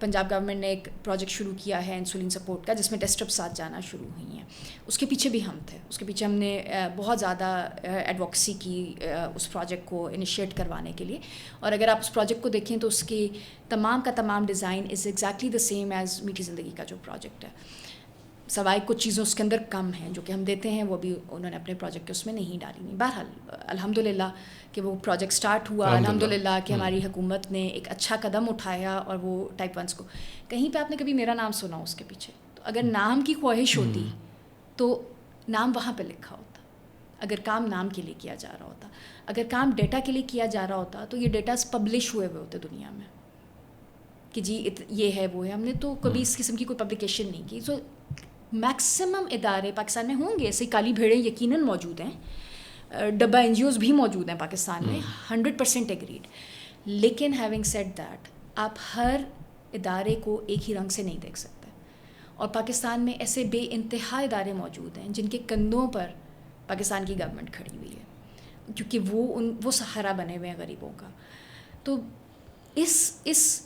پنجاب گورنمنٹ نے ایک پروجیکٹ شروع کیا ہے انسولین سپورٹ کا، جس میں ٹیسٹ اپس ساتھ جانا شروع ہوئی ہیں. اس کے پیچھے بھی ہم تھے، اس کے پیچھے ہم نے بہت زیادہ ایڈوکسی کی اس پروجیکٹ کو انیشیٹ کروانے کے لیے. اور اگر آپ اس پروجیکٹ کو دیکھیں تو اس کی تمام کا تمام design is exactly the same as میٹھی زندگی کا جو پروجیکٹ ہے، سوائے کچھ چیزوں اس کے اندر کم ہیں جو کہ ہم دیتے ہیں، وہ بھی انہوں نے اپنے پروجیکٹ کے اس میں نہیں ڈالی ہوئی. بہرحال الحمدللہ کہ وہ پروجیکٹ سٹارٹ ہوا، الحمدللہ کہ ہماری حکومت نے ایک اچھا قدم اٹھایا اور وہ ٹائپ 1 کو. کہیں پہ آپ نے کبھی میرا نام سنا اس کے پیچھے؟ تو اگر نام کی خواہش ہوتی تو نام وہاں پہ لکھا ہوتا. اگر کام نام کے لیے کیا جا رہا ہوتا، اگر کام ڈیٹا کے لیے کیا جا رہا ہوتا تو یہ ڈیٹاز پبلش ہوئے ہوتے دنیا میں کہ جی یہ ہے وہ ہے. ہم نے تو کبھی اس قسم کی کوئی پبلیکیشن نہیں کی. سو میکسیمم ادارے پاکستان میں ہوں گے، ایسے کالی بھیڑیں یقیناً موجود ہیں، ڈبہ این جی اوز بھی موجود ہیں پاکستان میں، 100% ایگریڈ. لیکن ہیونگ سیڈ دیٹ آپ ہر ادارے کو ایک ہی رنگ سے نہیں دیکھ سکتے. اور پاکستان میں ایسے بے انتہا ادارے موجود ہیں جن کے کندھوں پر پاکستان کی گورنمنٹ کھڑی ہوئی ہے، کیونکہ وہ سہارا بنے ہوئے ہیں غریبوں کا. تو اس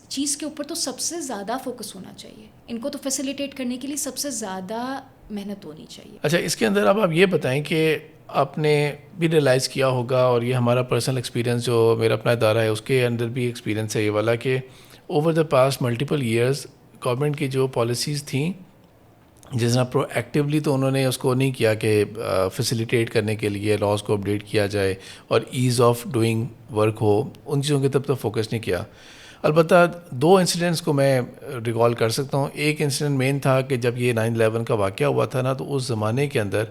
چیز کے اوپر تو سب سے زیادہ فوکس ہونا چاہیے. ان کو تو فیسیلیٹیٹ کرنے کے لیے سب سے زیادہ محنت ہونی چاہیے. اچھا اس کے اندر اب آپ یہ بتائیں کہ آپ نے بھی ریئلائز کیا ہوگا، اور یہ ہمارا پرسنل ایکسپیرینس جو میرا اپنا ادارہ ہے اس کے اندر بھی ایکسپیرینس ہے یہ والا، کہ over the past multiple years government کی جو پالیسیز تھیں جس طرح پرو ایکٹیولی تو انہوں نے اس کو نہیں کیا کہ فیسیلیٹیٹ کرنے کے لیے لاز کو اپڈیٹ کیا جائے اور ایز آف ڈوئنگ ورک ہو، ان چیزوں کی طرف تو فوکس نہیں کیا. البتہ 2 انسیڈنٹس کو میں ریکال کر سکتا ہوں. ایک انسیڈنٹ مین تھا کہ جب یہ 9/11 کا واقعہ ہوا تھا نا، تو اس زمانے کے اندر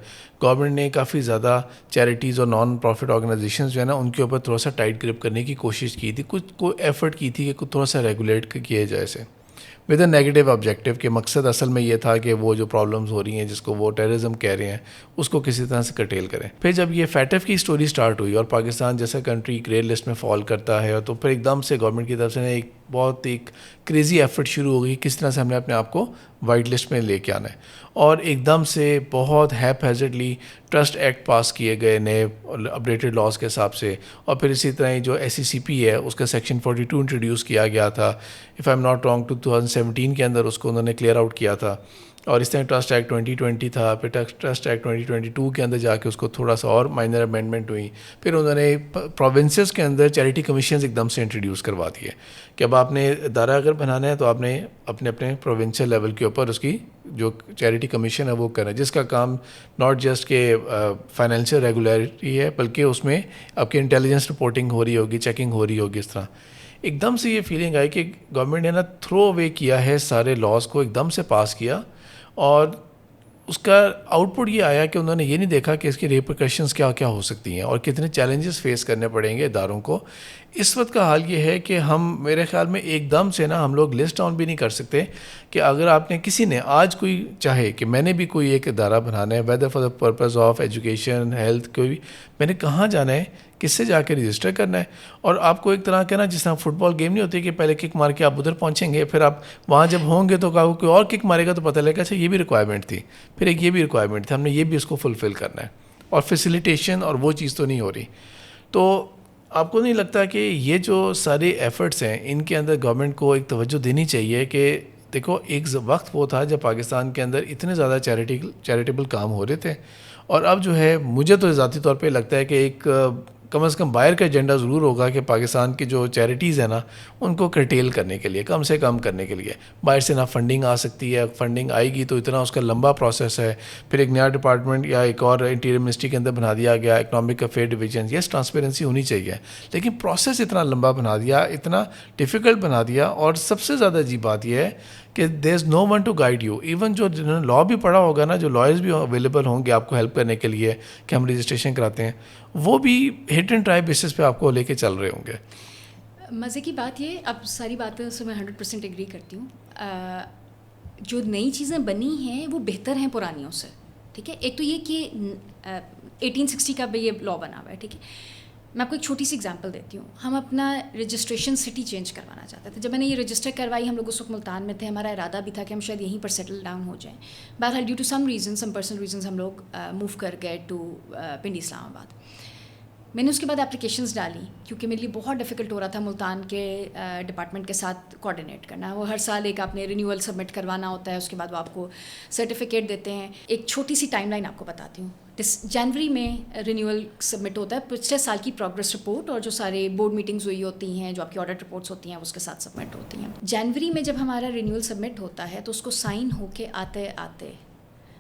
گورنمنٹ نے کافی زیادہ چیریٹیز اور نان پروفٹ آرگنائزیشنز جو ہے نا ان کے اوپر تھوڑا سا ٹائٹ گرپ کرنے کی کوشش کی تھی. کچھ کو ایفرٹ کی تھی کہ تھوڑا سا ریگولیٹ کیا جائے اسے ود اے نیگیٹو آبجیکٹیو، کہ مقصد اصل میں یہ تھا کہ وہ جو پرابلمز ہو رہی ہیں جس کو وہ ٹیررزم کہہ رہے ہیں اس کو کسی طرح سے کٹیل کریں. پھر جب یہ فیٹف کی اسٹوری سٹارٹ ہوئی اور پاکستان جیسا کنٹری گرے لسٹ میں فال کرتا ہے، تو پھر ایک دم سے گورنمنٹ کی طرف سے ایک بہت ایک کریزی ایفرٹ شروع ہو گئی کس طرح سے ہم نے اپنے آپ کو وائٹ لسٹ میں لے کے آنا ہے. اور ایک دم سے بہت ہیپ ہیزڈلی ٹرسٹ ایکٹ پاس کیے گئے نئے اپڈیٹڈ لاز کے حساب سے. اور پھر اسی طرح جو SECP ہے اس کا سیکشن 42 انٹروڈیوس کیا گیا تھا، if I am not wrong 2017 کے اندر اس کو انہوں نے کلیئر آؤٹ کیا تھا. اور اس طرح ٹرسٹ ایکٹ 2020 تھا، پھر ٹرسٹ ایکٹ 2022 کے اندر جا کے اس کو تھوڑا سا اور مائنر امینڈمنٹ ہوئی. پھر انہوں نے پروونسز کے اندر چیریٹی کمیشنز ایک دم سے انٹروڈیوس کروا دیے کہ اب آپ نے ادارہ اگر بنانا ہے تو آپ نے اپنے پروونشل لیول کے اوپر اس کی جو چیریٹی کمیشن ہے وہ کرنا ہے، جس کا کام ناٹ جسٹ کہ فائنینشیل ریگولیرٹی ہے بلکہ اس میں آپ کی انٹیلیجنس رپورٹنگ ہو رہی ہوگی، چیکنگ ہو رہی ہوگی. اس طرح ایک دم سے یہ فیلنگ آئی کہ گورنمنٹ نے نا تھرو اوے کیا ہے سارے لاز کو، ایک دم سے پاس کیا، اور اس کا آؤٹ پٹ یہ آیا کہ انہوں نے یہ نہیں دیکھا کہ اس کی ریپرکشنز کیا کیا ہو سکتی ہیں اور کتنے چیلنجز فیس کرنے پڑیں گے اداروں کو. اس وقت کا حال یہ ہے کہ ہم میرے خیال میں ایک دم سے نا ہم لوگ لسٹ ڈاؤن بھی نہیں کر سکتے کہ اگر آپ نے کسی نے آج کوئی چاہے کہ میں نے بھی کوئی ایک ادارہ بنانا ہے weather for the purpose of education health, کوئی بھی میں نے کہاں جانا ہے، کس سے جا کے رجسٹر کرنا ہے. اور آپ کو ایک طرح کا نا جس طرح فٹ بال گیم نہیں ہوتی کہ پہلے کک مار کے آپ ادھر پہنچیں گے, پھر آپ وہاں جب ہوں گے تو کوئی اور کک مارے گا تو پتہ لگے گا اچھا یہ بھی ریکوائرمنٹ تھی, پھر ایک یہ بھی ریکوائرمنٹ تھی, ہم نے یہ بھی اس کو فلفل کرنا ہے, اور فیسیلیٹیشن اور وہ چیز تو نہیں ہو رہی. تو آپ کو نہیں لگتا کہ یہ جو سارے ایفرٹس ہیں ان کے اندر گورنمنٹ کو ایک توجہ دینی چاہیے کہ دیکھو ایک وقت وہ تھا جب پاکستان کے اندر اتنے زیادہ چیریٹیبل کام ہو رہے تھے, اور اب جو ہے مجھے تو ذاتی طور پہ لگتا ہے کہ ایک کم از کم باہر کا ایجنڈا ضرور ہوگا کہ پاکستان کی جو چیریٹیز ہیں نا ان کو کرٹیل کرنے کے لیے, کم سے کم کرنے کے لیے. باہر سے نہ فنڈنگ آ سکتی ہے, فنڈنگ آئے گی تو اتنا اس کا لمبا پروسیس ہے, پھر ایک نیا ڈپارٹمنٹ یا ایک اور انٹیریئر منسٹری کے اندر بنا دیا گیا اکنامک افیئر ڈویژن. یس ٹرانسپیرنسی ہونی چاہیے, لیکن پروسیس اتنا لمبا بنا دیا, اتنا ڈیفیکلٹ بنا دیا, اور سب سے زیادہ عجیب بات یہ ہے کہ دیر از نو one to guide you. Even جو جنہوں نے لاء بھی پڑھا ہوگا نا, جو لائرز بھی اویلیبل ہوں گے آپ کو ہیلپ کرنے کے لیے کہ ہم رجسٹریشن کراتے ہیں, وہ بھی ہٹ اینڈ ٹرائی بیسس پہ آپ کو لے کے چل رہے ہوں گے. مزے کی بات یہ, اب ساری باتیں سے میں 100% ایگری کرتی ہوں. جو نئی چیزیں بنی ہیں وہ بہتر ہیں پرانیوں سے, ٹھیک ہے. ایک تو یہ کہ 1860 کا بھی یہ لاء بنا ہوا ہے, ٹھیک ہے. میں آپ کو ایک چھوٹی سی ایگزامپل دیتی ہوں. ہم اپنا رجسٹریشن سٹی چینج کروانا چاہتے تھے. جب میں نے یہ رجسٹر کروائی, ہم لوگ اس وقت ملتان میں تھے, ہمارا ارادہ بھی تھا کہ ہم شاید یہیں پر سیٹل ڈاؤن ہو جائیں. بہرحال due to some reasons, some personal reasons, ہم لوگ موو کر گئے ٹو پنڈی اسلام آباد. میں نے اس کے بعد اپلیکیشنز ڈالی کیونکہ میرے لیے بہت ڈیفیکلٹ ہو رہا تھا ملتان کے ڈپارٹمنٹ کے ساتھ کوآرڈینیٹ کرنا. وہ ہر سال ایک آپ نے رینیول سبمٹ کروانا ہوتا ہے, اس کے بعد وہ آپ کو سرٹیفکیٹ دیتے ہیں. ایک چھوٹی سی ٹائم لائن آپ کو بتاتی ہوں. جنوری میں رینیول سبمٹ ہوتا ہے, پچھلے سال کی پروگرس رپورٹ اور جو سارے بورڈ میٹنگز ہوئی ہوتی ہیں, جو آپ کی آڈٹ رپورٹس ہوتی ہیں, اس کے ساتھ سبمٹ ہوتی ہیں. جنوری میں جب ہمارا رینیول سبمٹ ہوتا ہے تو اس کو سائن ہو کے آتے آتے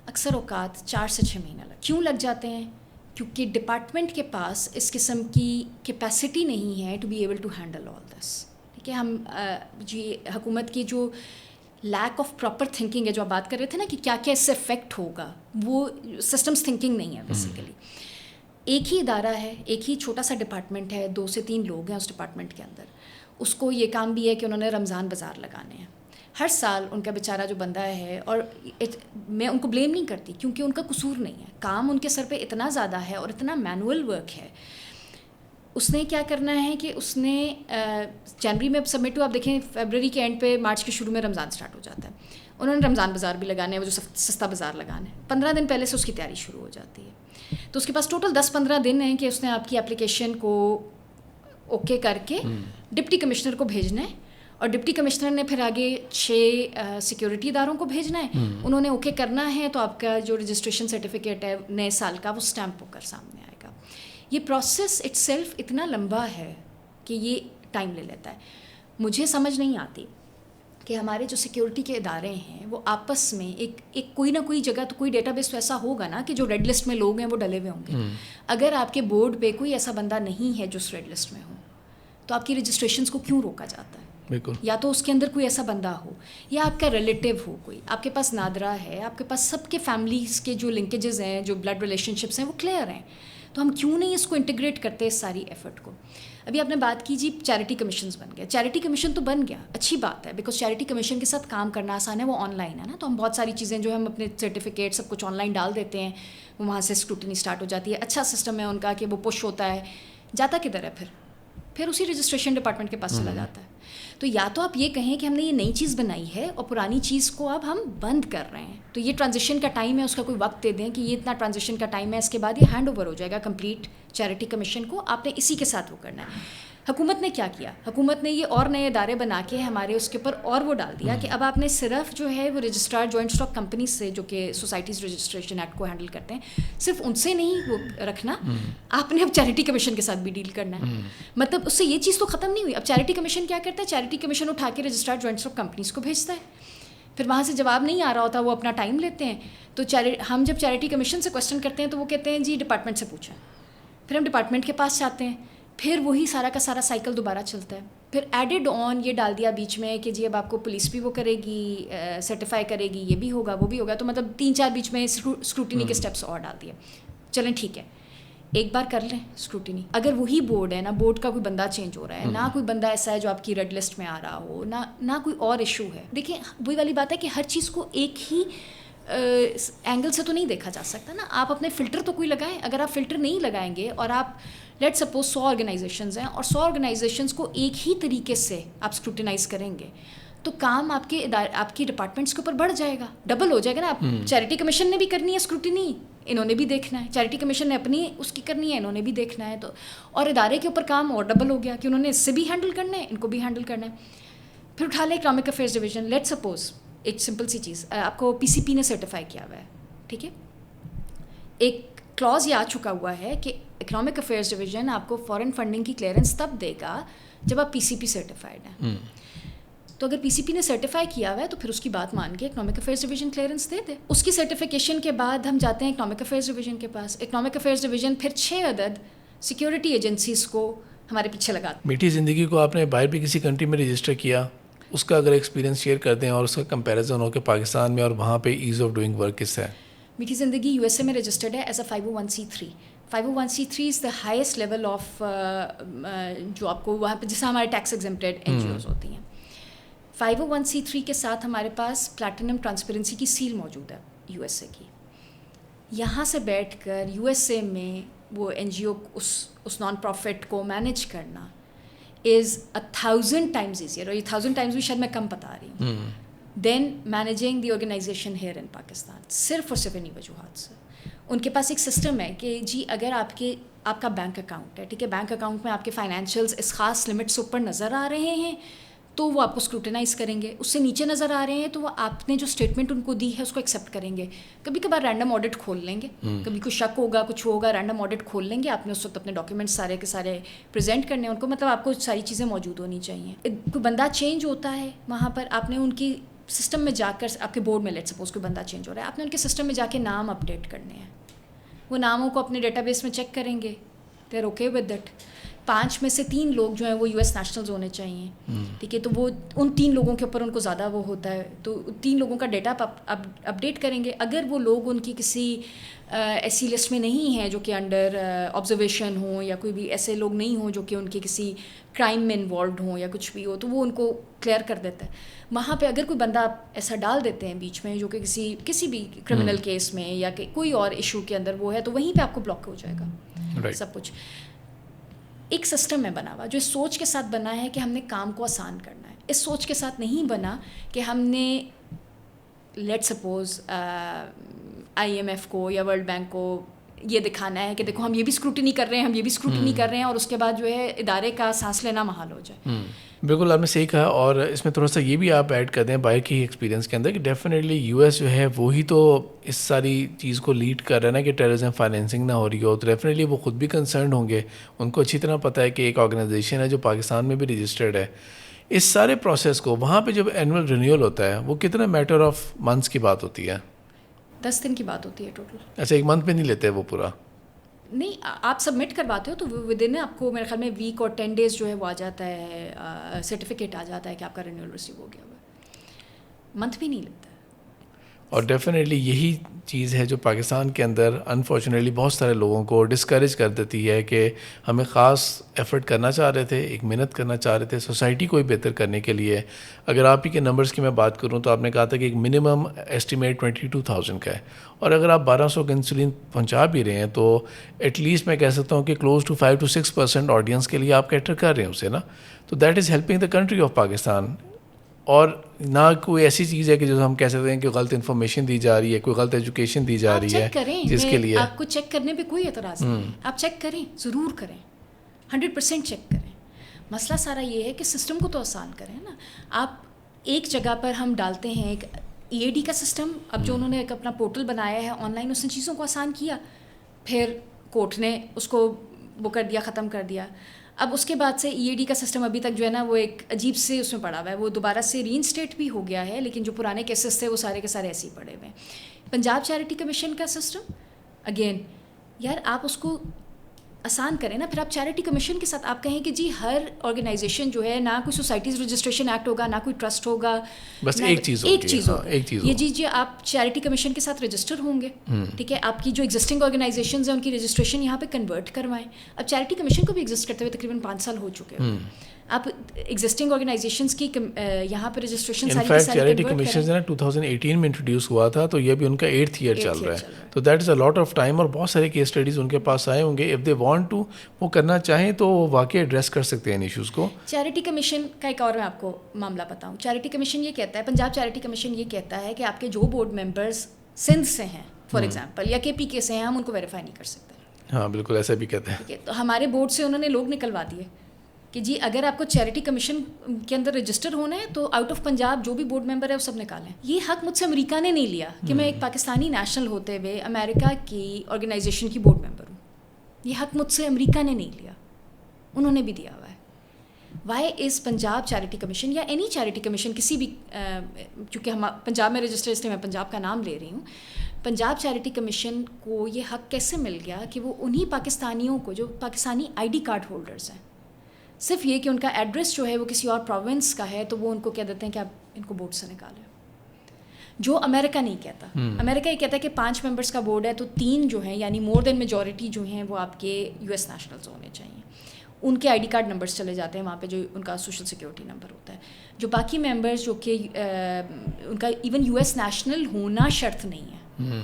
اکثر اوقات 4 سے 6 مہینہ کیوں لگ جاتے ہیں؟ کیونکہ ڈپارٹمنٹ کے پاس اس قسم کی کیپیسٹی نہیں ہے to be able to handle all دس, ٹھیک ہے. ہم جی حکومت کی جو لیک آف پراپر تھنکنگ ہے, جو آپ بات کر رہے تھے نا کہ کیا کیا اس سے افیکٹ ہوگا, وہ سسٹمس تھنکنگ نہیں ہے بیسیکلی. ایک ہی ادارہ ہے, ایک ہی چھوٹا سا ڈپارٹمنٹ ہے, 2 سے 3 لوگ ہیں اس ڈپارٹمنٹ کے اندر. اس کو یہ کام بھی ہے کہ انہوں نے رمضان بازار لگانے ہیں. ہر سال ان کا بیچارہ جو بندہ ہے, اور میں ان کو بلیم نہیں کرتی کیونکہ ان کا قصور نہیں ہے, کام ان کے سر پہ اتنا زیادہ ہے اور اتنا مینول ورک ہے. اس نے کیا کرنا ہے کہ اس نے جنوری میں سبمٹ ہوا, آپ دیکھیں فیبرری کے اینڈ پہ, مارچ کے شروع میں رمضان سٹارٹ ہو جاتا ہے. انہوں نے رمضان بازار بھی لگانے ہیں, وہ جو سستا بازار لگانا ہے, 15 دن پہلے سے اس کی تیاری شروع ہو جاتی ہے. تو اس کے پاس ٹوٹل 10-15 دن ہیں کہ اس نے آپ کی اپلیکیشن کو اوکے کر کے ڈپٹی کمشنر کو بھیجنا ہے, اور ڈپٹی کمشنر نے پھر آگے 6 سیکیورٹی اداروں کو بھیجنا ہے. انہوں نے اوکے کرنا ہے تو آپ کا جو رجسٹریشن سرٹیفکیٹ ہے نئے سال کا, وہ اسٹیمپ ہو کر سامنے آئے گا. یہ پروسیس اٹ سیلف اتنا لمبا ہے کہ یہ ٹائم لے لیتا ہے. مجھے سمجھ نہیں آتی کہ ہمارے جو سیکیورٹی کے ادارے ہیں وہ آپس میں ایک کوئی نہ کوئی جگہ تو کوئی ڈیٹا بیس تو ایسا ہوگا نا کہ جو ریڈ لسٹ میں لوگ ہیں وہ ڈلے ہوئے ہوں گے. اگر آپ کے بورڈ پہ کوئی ایسا بندہ نہیں ہے جو اس ریڈ لسٹ میں ہو, تو آپ کی رجسٹریشنس کو کیوں روکا جاتا ہے؟ بالکل. یا تو اس کے اندر کوئی ایسا بندہ ہو, یا آپ کا ریلیٹیو ہو, کوئی آپ کے پاس نادرا ہے, آپ کے پاس سب کے فیملیز کے جو لنکیجز ہیں, جو بلڈ ریلیشن شپس ہیں, وہ کلیئر ہیں. تو ہم کیوں نہیں اس کو انٹیگریٹ کرتے اس ساری ایفرٹ کو؟ ابھی آپ نے بات کی جی چیریٹی کمیشنز بن گیا. چیریٹی کمیشن تو بن گیا, اچھی بات ہے, بیکاز چیریٹی کمیشن کے ساتھ کام کرنا آسان ہے, وہ آن لائن ہے نا. تو ہم بہت ساری چیزیں جو ہم اپنے سرٹیفکیٹ سب کچھ آن لائن ڈال دیتے ہیں, وہ وہاں سے اسکروٹنی اسٹارٹ ہو جاتی ہے. اچھا سسٹم ہے ان کا کہ وہ پش ہوتا ہے, جاتا کدھر ہے پھر اسی رجسٹریشن ڈپارٹمنٹ کے پاس چلا جاتا ہے. تو یا تو آپ یہ کہیں کہ ہم نے یہ نئی چیز بنائی ہے اور پرانی چیز کو اب ہم بند کر رہے ہیں, تو یہ ٹرانزیشن کا ٹائم ہے, اس کا کوئی وقت دے دیں کہ یہ اتنا ٹرانزیشن کا ٹائم ہے, اس کے بعد یہ ہینڈ اوور ہو جائے گا کمپلیٹ چیریٹی کمیشن کو. آپ نے اسی کے ساتھ وہ کرنا ہے. حکومت نے کیا کیا؟ حکومت نے یہ اور نئے ادارے بنا کے ہمارے اس کے اوپر اور وہ ڈال دیا کہ اب آپ نے صرف جو ہے وہ رجسٹرار جوائنٹ اسٹاک کمپنیز سے, جو کہ سوسائٹیز رجسٹریشن ایکٹ کو ہینڈل کرتے ہیں, صرف ان سے نہیں وہ رکھنا, آپ نے اب چیریٹی کمیشن کے ساتھ بھی ڈیل کرنا ہے. مطلب اس سے یہ چیز تو ختم نہیں ہوئی. اب چیریٹی کمیشن کیا کرتا ہے؟ چیریٹی کمیشن اٹھا کے رجسٹرار جوائنٹ اسٹاک کمپنیز کو بھیجتا ہے, پھر وہاں سے جواب نہیں آ رہا ہوتا, وہ اپنا ٹائم لیتے ہیں. تو ہم جب چیریٹی کمیشن سے کوشچن کرتے ہیں تو وہ کہتے ہیں جی ڈپارٹمنٹ سے پوچھیں, پھر ہم ڈپارٹمنٹ کے پاس جاتے ہیں, پھر وہی سارا کا سارا سائیکل دوبارہ چلتا ہے. پھر ایڈڈ آن یہ ڈال دیا بیچ میں کہ جی اب آپ کو پولیس بھی وہ کرے گی, سرٹیفائی کرے گی, یہ بھی ہوگا وہ بھی ہوگا. تو مطلب 3-4 بیچ میں اسکروٹنی کے اسٹیپس اور ڈال دیے. چلیں ٹھیک ہے, ایک بار کر لیں اسکروٹنی. اگر وہی بورڈ ہے نا, بورڈ کا کوئی بندہ چینج ہو رہا ہے, نہ کوئی بندہ ایسا ہے جو آپ کی ریڈ لسٹ میں آ رہا ہو, نہ کوئی اور ایشو ہے. دیکھیں وہی والی بات ہے کہ ہر چیز کو ایک ہی اینگل سے تو نہیں دیکھا جا سکتا نا. آپ اپنے فلٹر تو کوئی لگائیں. اگر آپ فلٹر نہیں لگائیں گے اور آپ لیٹ سپوز 100 آرگنائزیشنز ہیں اور 100 آرگنائزیشنز کو ایک ہی طریقے سے آپ اسکروٹینائز کریں گے تو کام آپ کے آپ کی ڈپارٹمنٹس کے اوپر بڑھ جائے گا, ڈبل ہو جائے گا نا. آپ چیریٹی کمیشن نے بھی کرنی ہے اسکروٹینی, انہوں نے بھی دیکھنا ہے. چیریٹی کمیشن نے اپنی اس کی کرنی ہے, انہوں نے بھی دیکھنا ہے. تو اور ادارے کے اوپر کام اور ڈبل ہو گیا کہ انہوں نے اس سے بھی ہینڈل کرنا ہے, ان کو بھی ہینڈل کرنا ہے. پھر اٹھا لیں economic affairs division. Let suppose ایک سمپل سی چیز, آپ کو پی سی پی نے سرٹیفائی کیا ہوا ہے, ٹھیک ہے. ایک کلوز یہ آ چکا ہوا ہے کہ اکنامک افیئرس ڈویژن آپ کو فارن فنڈنگ کی کلیئرنس تب دے گا جب آپ پی سی پی سرٹیفائڈ ہیں. تو اگر پی سی پی نے سرٹیفائی کیا ہوا ہے تو پھر اس کی بات مان کے اکنامک افیئرس ڈویژن کلیئرنس دے دے. اس کی سرٹیفیکیشن کے بعد ہم جاتے ہیں اکنامک افیئرس ڈویژن کے پاس. اکنامک افیئرس ڈویژن پھر 6 عدد سیکیورٹی ایجنسیز کو ہمارے پیچھے لگاتے. میٹھی زندگی کو آپ نے باہر بھی کسی کنٹری میں رجسٹر کیا, اس کا اگر ایکسپیرینس شیئر کر دیں اور اس کا کمپیریزن ہو کہ پاکستان میں اور وہاں پہ ایز آف ڈوئنگ ورک کس ہے. میٹھی زندگی یو ایس اے میں رجسٹرڈ ہے as a 501c3. 501c3 is the highest level of جو آپ کو وہاں پہ جیسے ہمارے tax exempted N G Os ہوتی ہیں. 501c3 کے ساتھ ہمارے پاس پلیٹینم ٹرانسپیرنسی کی سیل موجود ہے یو ایس اے کی. یہاں سے بیٹھ کر یو ایس اے میں وہ این جی او اس نان پروفٹ کو مینیج کرنا از 1000 times ایزیئر, اور یہ 1000 times بھی شاید میں کم بتا رہی ہوں, دین managing the organization here in Pakistan. صرف اور صرف انہیں وجوہات سے. ان کے پاس ایک سسٹم ہے کہ جی اگر آپ کا بینک اکاؤنٹ ہے, ٹھیک ہے, بینک اکاؤنٹ میں آپ کے فائنینشیلز اس خاص لمٹ سے اوپر نظر آ رہے ہیں تو وہ آپ کو اسکروٹینائز کریں گے. اس سے نیچے نظر آ رہے ہیں تو وہ آپ نے جو اسٹیٹمنٹ ان کو دی ہے اس کو ایکسیپٹ کریں گے. کبھی کبھار رینڈم آڈٹ کھول لیں گے, کبھی کوئی شک ہوگا کچھ ہوگا, رینڈم آڈٹ کھول لیں گے. آپ نے اس وقت اپنے ڈاکیومنٹس سارے کے سارے پریزنٹ کرنے ہیں ان کو, مطلب آپ کو ساری چیزیں موجود ہونی چاہیے. کوئی بندہ چینج ہوتا ہے وہاں پر, آپ نے ان کی سسٹم میں جا کر, آپ کے بورڈ میں لیٹ سپوز کوئی بندہ چینج ہو رہا ہے, آپ نے ان کے سسٹم میں جا کے نام اپڈیٹ کرنے ہیں. وہ ناموں کو اپنے ڈیٹا بیس میں چیک کریں گے, they are okay with that. 5 میں سے 3 لوگ جو ہیں وہ یو ایس نیشنلز ہونے چاہیے, ٹھیک ہے. تو وہ ان 3 لوگوں کے اوپر ان کو زیادہ وہ ہوتا ہے, تو 3 لوگوں کا ڈیٹا اپڈیٹ کریں گے. اگر وہ لوگ ان کی کسی ایسی لسٹ میں نہیں ہیں جو کہ انڈر آبزرویشن ہوں, یا کوئی بھی ایسے لوگ نہیں ہوں جو کہ ان کے کسی کرائم میں انوالوڈ ہوں یا کچھ بھی ہو, تو وہ ان کو کلیئر کر دیتا ہے. وہاں پہ اگر کوئی بندہ ایسا ڈال دیتے ہیں بیچ میں جو کہ کسی بھی کرمنل کیس میں یا کہ کوئی اور ایشو کے اندر وہ ہے, تو وہیں پہ آپ کو بلاک ہو جائے گا سب کچھ. ایک سسٹم ہے بنا ہوا جو اس سوچ کے ساتھ بنا ہے کہ ہم نے کام کو آسان کرنا ہے. اس سوچ کے ساتھ نہیں بنا کہ ہم نے let suppose I M F کو یا ورلڈ بینک کو یہ دکھانا ہے کہ دیکھو ہم یہ بھی اسکروٹنی کر رہے ہیں, ہم یہ بھی اسکروٹنی کر رہے ہیں, اور اس کے بعد جو ہے ادارے کا سانس لینا محال ہو جائے. بالکل آپ نے صحیح کہا. اور اس میں تھوڑا سا یہ بھی آپ ایڈ کر دیں باہر کی ایکسپیرینس کے اندر کہ ڈیفینیٹلی یو ایس جو ہے وہی تو اس ساری چیز کو لیڈ کر رہا ہے نا کہ ٹیررزم فائنینسنگ نہ ہو رہی ہو, تو ڈیفینیٹلی وہ خود بھی کنسرنڈ ہوں گے. ان کو اچھی طرح پتہ ہے کہ ایک آرگنائزیشن ہے جو پاکستان میں بھی رجسٹرڈ ہے. اس سارے پروسیس کو وہاں پہ جب اینول رینیول ہوتا ہے وہ کتنا میٹر آف منتھس کی بات ہوتی ہے؟ 10 دن کی بات ہوتی ہے ٹوٹل. اچھا, 1 منتھ میں نہیں لیتے وہ پورا؟ نہیں, آپ سبمٹ کرواتے ہو تو ود ان آپ کو میرے خیال میں ویک اور 10 days جو ہے وہ آ جاتا ہے, سرٹیفکیٹ آ جاتا ہے کہ آپ کا رینیول ریسیو ہو گیا ہوا ہے. منتھ بھی نہیں لگتا ہے. اور ڈیفینیٹلی یہی چیز ہے جو پاکستان کے اندر انفارچونیٹلی بہت سارے لوگوں کو ڈسکریج کر دیتی ہے کہ ہمیں خاص ایفرٹ کرنا چاہ رہے تھے, ایک محنت کرنا چاہ رہے تھے سوسائٹی کو بہتر کرنے کے لیے. اگر آپ ہی کے نمبرز کی میں بات کروں تو آپ نے کہا تھا کہ ایک منیمم ایسٹیمیٹ 22,000 کا ہے, اور اگر آپ 1200 کا انسولین پہنچا بھی رہے ہیں تو ایٹ لیسٹ میں کہہ سکتا ہوں کہ کلوز ٹو 5 to 6% آڈینس کے لیے آپ کیٹر کر رہے ہیں اسے نا. تو that is helping the country of Pakistan. اور نہ کوئی ایسی چیز ہے کہ جو ہم کہہ سکتے ہیں کہ غلط انفارمیشن دی جا رہی ہے, کوئی غلط ایجوکیشن دی جا رہی ہے, جس کے لیے آپ کو چیک کرنے پہ کوئی اعتراض نہیں. آپ چیک کریں, ضرور کریں, 100% چیک کریں. مسئلہ سارا یہ ہے کہ سسٹم کو تو آسان کریں نا. آپ ایک جگہ پر ہم ڈالتے ہیں ایک ای اے ڈی کا سسٹم, اب جو انہوں نے ایک اپنا پورٹل بنایا ہے آن لائن, اس نے چیزوں کو آسان کیا, پھر کورٹ نے اس کو وہ کر دیا, ختم کر دیا. اب اس کے بعد سے ای اے ڈی کا سسٹم ابھی تک جو ہے نا وہ ایک عجیب سے اس میں پڑا ہوا ہے. وہ دوبارہ سے ری انسٹیٹ بھی ہو گیا ہے, لیکن جو پرانے کیسز تھے وہ سارے کے سارے ایسے ہی پڑے ہوئے ہیں. پنجاب چیریٹی کمیشن کا سسٹم اگین یار آپ اس کو آسان کریں نا. پھر آپ چیریٹی کمیشن کے ساتھ آپ کہیں کہ جی ہر آرگنائزیشن جو ہے, نہ کوئی سوسائٹیز رجسٹریشن ایکٹ ہوگا, نہ کوئی ٹرسٹ ہوگا, بس ایک چیز ہوگا. یہ جی آپ چیریٹی کمیشن کے ساتھ رجسٹر ہوں گے, ٹھیک ہے. آپ کی جو ایگزسٹنگ آرگنائزیشنز ہیں ان کی رجسٹریشن یہاں پہ کنورٹ کروائیں. اب چیریٹی کمیشن کو بھی ایگزسٹ کرتے ہوئے تقریباً 5 سال ہو چکے ہیں. آپ ایگزسٹنگ آرگنائزیشنز کی یہاں پہ رجسٹریشن ساری کی ساری چیریٹی کمیشن جو ہے 2018 میں انٹروڈیوس ہوا تھا, تو یہ بھی ان کا 8th ایئر چل رہا ہے. تو that is a lot of time, اور بہت سارے کیس اسٹڈیز ان کے پاس آئے ہوں گے. اف دے وانٹ ٹو, وہ کرنا چاہیں تو وہ واقعی ایڈریس کر سکتے ہیں ان ایشوز کو. چیریٹی کمیشن کا ایک اور میں آپ کو معاملہ بتاؤں. چیریٹی کمیشن یہ کہتا ہے, پنجاب چیریٹی کمیشن یہ کہتا ہے کہ آپ کے جو بورڈ ممبرز سندھ سے ہیں فار ایگزامپل, یا کے پی کے سے ہیں, ہم ان کو ویریفائی نہیں کر سکتے. ہاں بالکل ایسا بھی کہتے ہیں. تو ہمارے بورڈ سے انہوں نے لوگ نکلوا دیے کہ جی اگر آپ کو چیریٹی کمیشن کے اندر رجسٹر ہونا ہے تو آؤٹ آف پنجاب جو بھی بورڈ ممبر ہے وہ سب نکالیں. یہ حق مجھ سے امریکہ نے نہیں لیا کہ میں ایک پاکستانی نیشنل ہوتے ہوئے امریکہ کی آرگنائزیشن کی بورڈ ممبر ہوں. یہ حق مجھ سے امریکہ نے نہیں لیا, انہوں نے بھی دیا ہوا ہے. وائی از پنجاب چیریٹی کمیشن یا اینی چیریٹی کمیشن کسی بھی, چونکہ ہم پنجاب میں رجسٹر اس لیے میں پنجاب کا نام لے رہی ہوں, پنجاب چیریٹی کمیشن کو یہ حق کیسے مل گیا کہ وہ انہی پاکستانیوں کو جو Pakistani I D card holders ہیں, صرف یہ کہ ان کا ایڈریس جو ہے وہ کسی اور پروونس کا ہے, تو وہ ان کو کہہ دیتے ہیں کہ آپ ان کو بورڈ سے نکالیں. جو امریکہ نہیں کہتا. امریکہ یہ کہتا ہے کہ 5 ممبرس کا بورڈ ہے تو 3 جو ہیں یعنی مور دین میجورٹی جو ہیں وہ آپ کے یو ایس نیشنلز ہونے چاہیے. ان کے آئی ڈی کارڈ نمبرز چلے جاتے ہیں وہاں پہ, جو ان کا سوشل سیکورٹی نمبر ہوتا ہے. جو باقی ممبرز جو کہ ان کا ایون یو ایس نیشنل ہونا شرط نہیں ہے.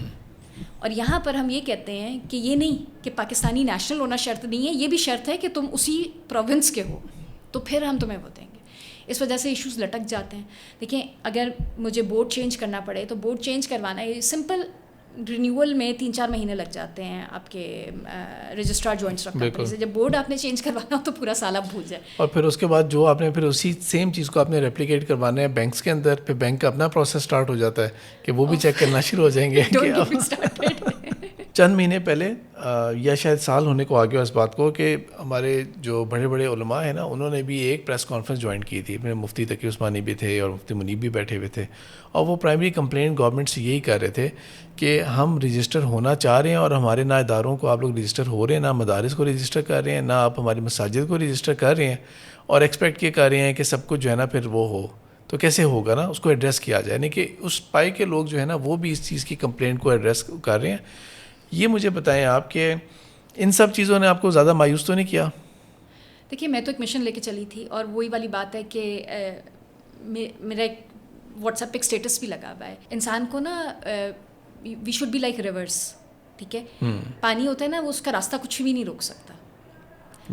اور یہاں پر ہم یہ کہتے ہیں کہ یہ نہیں کہ پاکستانی نیشنل ہونا شرط نہیں ہے, یہ بھی شرط ہے کہ تم اسی پروونس کے ہو, تو پھر ہم تمہیں وہ دیں گے. اس وجہ سے ایشوز لٹک جاتے ہیں. دیکھیں اگر مجھے بورڈ چینج کرنا پڑے تو بورڈ چینج کروانا ہے سمپل, رینیول میں 3-4 مہینے لگ جاتے ہیں آپ کے رجسٹرار جوائنٹ اسٹاک کمپنی سے. جب بورڈ آپ نے چینج کروانا ہو تو پورا سال آپ بھول جائیں. اور پھر اس کے بعد جو آپ نے پھر اسی سیم چیز کو آپ نے ریپلیکیٹ کروانا ہے بینکس کے اندر, پھر بینک کا اپنا پروسیس اسٹارٹ ہو جاتا ہے کہ وہ بھی چیک کرنا شروع ہو جائیں گے. چند مہینے پہلے یا شاید سال ہونے کو آگے اس بات کو, کہ ہمارے جو بڑے بڑے علماء ہیں نا, انہوں نے بھی ایک پریس کانفرنس جوائن کی تھی. مفتی تقی عثمانی بھی تھے اور مفتی منیب بھی بیٹھے ہوئے تھے, اور وہ پرائمری کمپلینٹ گورنمنٹ سے یہی کر رہے تھے کہ ہم رجسٹر ہونا چاہ رہے ہیں, اور ہمارے نہ اداروں کو آپ لوگ رجسٹر ہو رہے ہیں, نہ مدارس کو رجسٹر کر رہے ہیں, نہ آپ ہماری مساجد کو رجسٹر کر رہے ہیں, اور ایکسپیکٹ یہ کر رہے ہیں کہ سب کچھ جو ہے نا پھر وہ ہو. تو کیسے ہوگا نا, اس کو ایڈریس کیا جائے. یعنی کہ اس پائے کے لوگ جو ہے نا وہ بھی اس چیز کی کمپلینٹ کو ایڈریس کر رہے ہیں. یہ مجھے بتائیں آپ کہ ان سب چیزوں نے آپ کو زیادہ مایوس تو نہیں کیا؟ دیکھیے میں تو ایک مشن لے کے چلی تھی, اور وہی والی بات ہے کہ میرا ایک واٹس ایپ پہ ایک اسٹیٹس بھی لگا ہوا ہے. انسان کو نا we should be like reverse, ٹھیک ہے. پانی ہوتا ہے نا, وہ اس کا راستہ کچھ بھی نہیں روک سکتا,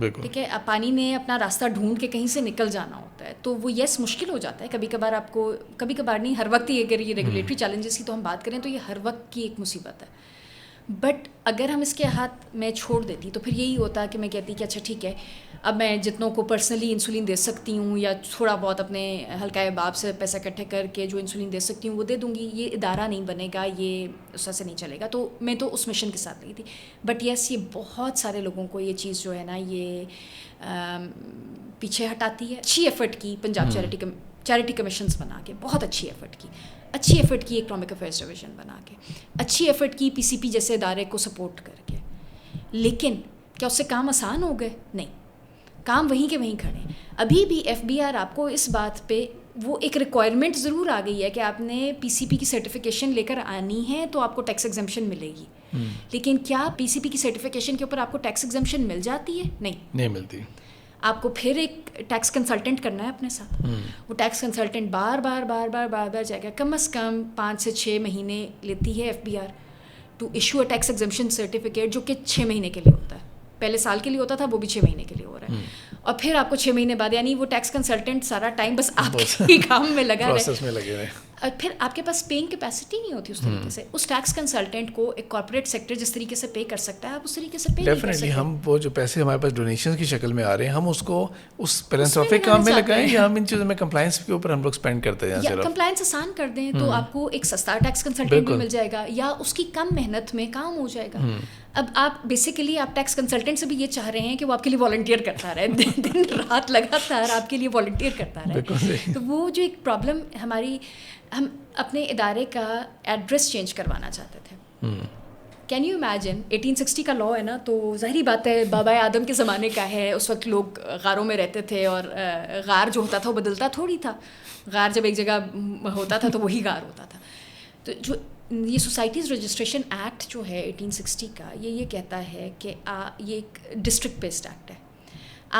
ٹھیک ہے. اب پانی نے اپنا راستہ ڈھونڈ کے کہیں سے نکل جانا ہوتا ہے, تو وہ یس مشکل ہو جاتا ہے کبھی کبھار آپ کو, کبھی کبھار نہیں ہر وقت ہی. اگر یہ ریگولیٹری چیلنجز کی تو ہم بات کریں تو یہ ہر وقت کی ایک مصیبت ہے. بٹ اگر ہم اس کے ہاتھ میں چھوڑ دیتی تو پھر یہی ہوتا کہ میں کہتی کہ اچھا ٹھیک ہے, اب میں جتنوں کو پرسنلی انسولین دے سکتی ہوں یا تھوڑا بہت اپنے حلقہ احباب سے پیسہ اکٹھے کر کے جو انسولین دے سکتی ہوں وہ دے دوں گی. یہ ادارہ نہیں بنے گا, یہ اس طرح سے نہیں چلے گا. تو میں تو اس مشن کے ساتھ نہیں تھی. بٹ یس یہ بہت سارے لوگوں کو یہ چیز جو ہے نا یہ پیچھے ہٹاتی ہے. اچھی ایفرٹ کی پنجاب چیریٹی کمیشنز بنا کے, بہت اچھی ایفرٹ کی اکنامک افیئرس ڈویژن بنا کے, اچھی ایفرٹ کی پی سی پی جیسے ادارے کو سپورٹ کر کے. لیکن کیا اس سے کام آسان ہو گئے؟ نہیں, کام وہیں کے وہیں کھڑے ہیں. ابھی بھی ایف بی آر آپ کو اس بات پہ وہ ایک ریکوائرمنٹ ضرور آ گئی ہے کہ آپ نے پی سی پی کی سرٹیفکیشن لے کر آنی ہے تو آپ کو ٹیکس ایگزمپشن ملے گی. لیکن کیا پی سی پی کی سرٹیفکیشن کے اوپر آپ کو ٹیکس ایگزمپشن مل جاتی ہے؟ نہیں ملتی. آپ کو پھر ایک ٹیکس کنسلٹنٹ کرنا ہے اپنے ساتھ. وہ ٹیکس کنسلٹنٹ بار بار جائے گا. کم از کم 5 سے 6 مہینے لیتی ہے F B R to issue a tax exemption certificate, جو کہ 6 مہینے کے لیے ہوتا ہے. پہلے سال کے لیے ہوتا تھا, وہ بھی 6 مہینے کے لیے ہو رہا ہے. اور پھر آپ کو 6 مہینے بعد, یعنی وہ ٹیکس کنسلٹنٹ سارا ٹائم بس آپ کے کام میں لگا رہے. اور پھر آپ کے پاس پیئنگ کیپیسٹی نہیں ہوتی اس طریقے سے. اس ٹیکس کنسلٹنٹ کو ایک کارپوریٹ سیکٹر جس طریقے سے پے کر سکتا ہے, آپ اس طریقے سے پے نہیں کر سکتے. ہم وہ جو پیسے ہمارے پاس ڈونیشن کی شکل میں آ رہے ہیں, ہم اس کو اس فلانتھروپک کام میں لگائیں, یا ہم ان چیزوں میں کمپلائنس کے اوپر ہم لوگ اسپینڈ کرتے ہیں. یا کمپلائنس آسان کر دیں تو آپ کو ایک سستا ٹیکس کنسلٹنٹ بھی مل جائے گا, یا اس کی کم محنت میں کام ہو جائے گا. اب آپ بیسیکلی آپ ٹیکس کنسلٹنٹ سے بھی یہ چاہ رہے ہیں کہ وہ آپ کے لیے والنٹیئر کرتا رہے, دن رات لگاتار آپ کے لیے والنٹیئر کرتا رہے. تو وہ جو ایک پرابلم ہماری, ہم اپنے ادارے کا ایڈریس چینج کروانا چاہتے تھے کین یو امیجن 1860 کا لا ہے نا, تو ظاہری بات ہے بابا آدم کے زمانے کا ہے. اس وقت لوگ غاروں میں رہتے تھے, اور غار جو ہوتا تھا وہ بدلتا تھوڑی تھا. غار جب ایک جگہ ہوتا تھا تو وہی غار ہوتا تھا. تو جو یہ سوسائٹیز رجسٹریشن ایکٹ جو ہے 1860 کا, یہ کہتا ہے کہ یہ ایک ڈسٹرکٹ بیسڈ ایکٹ ہے.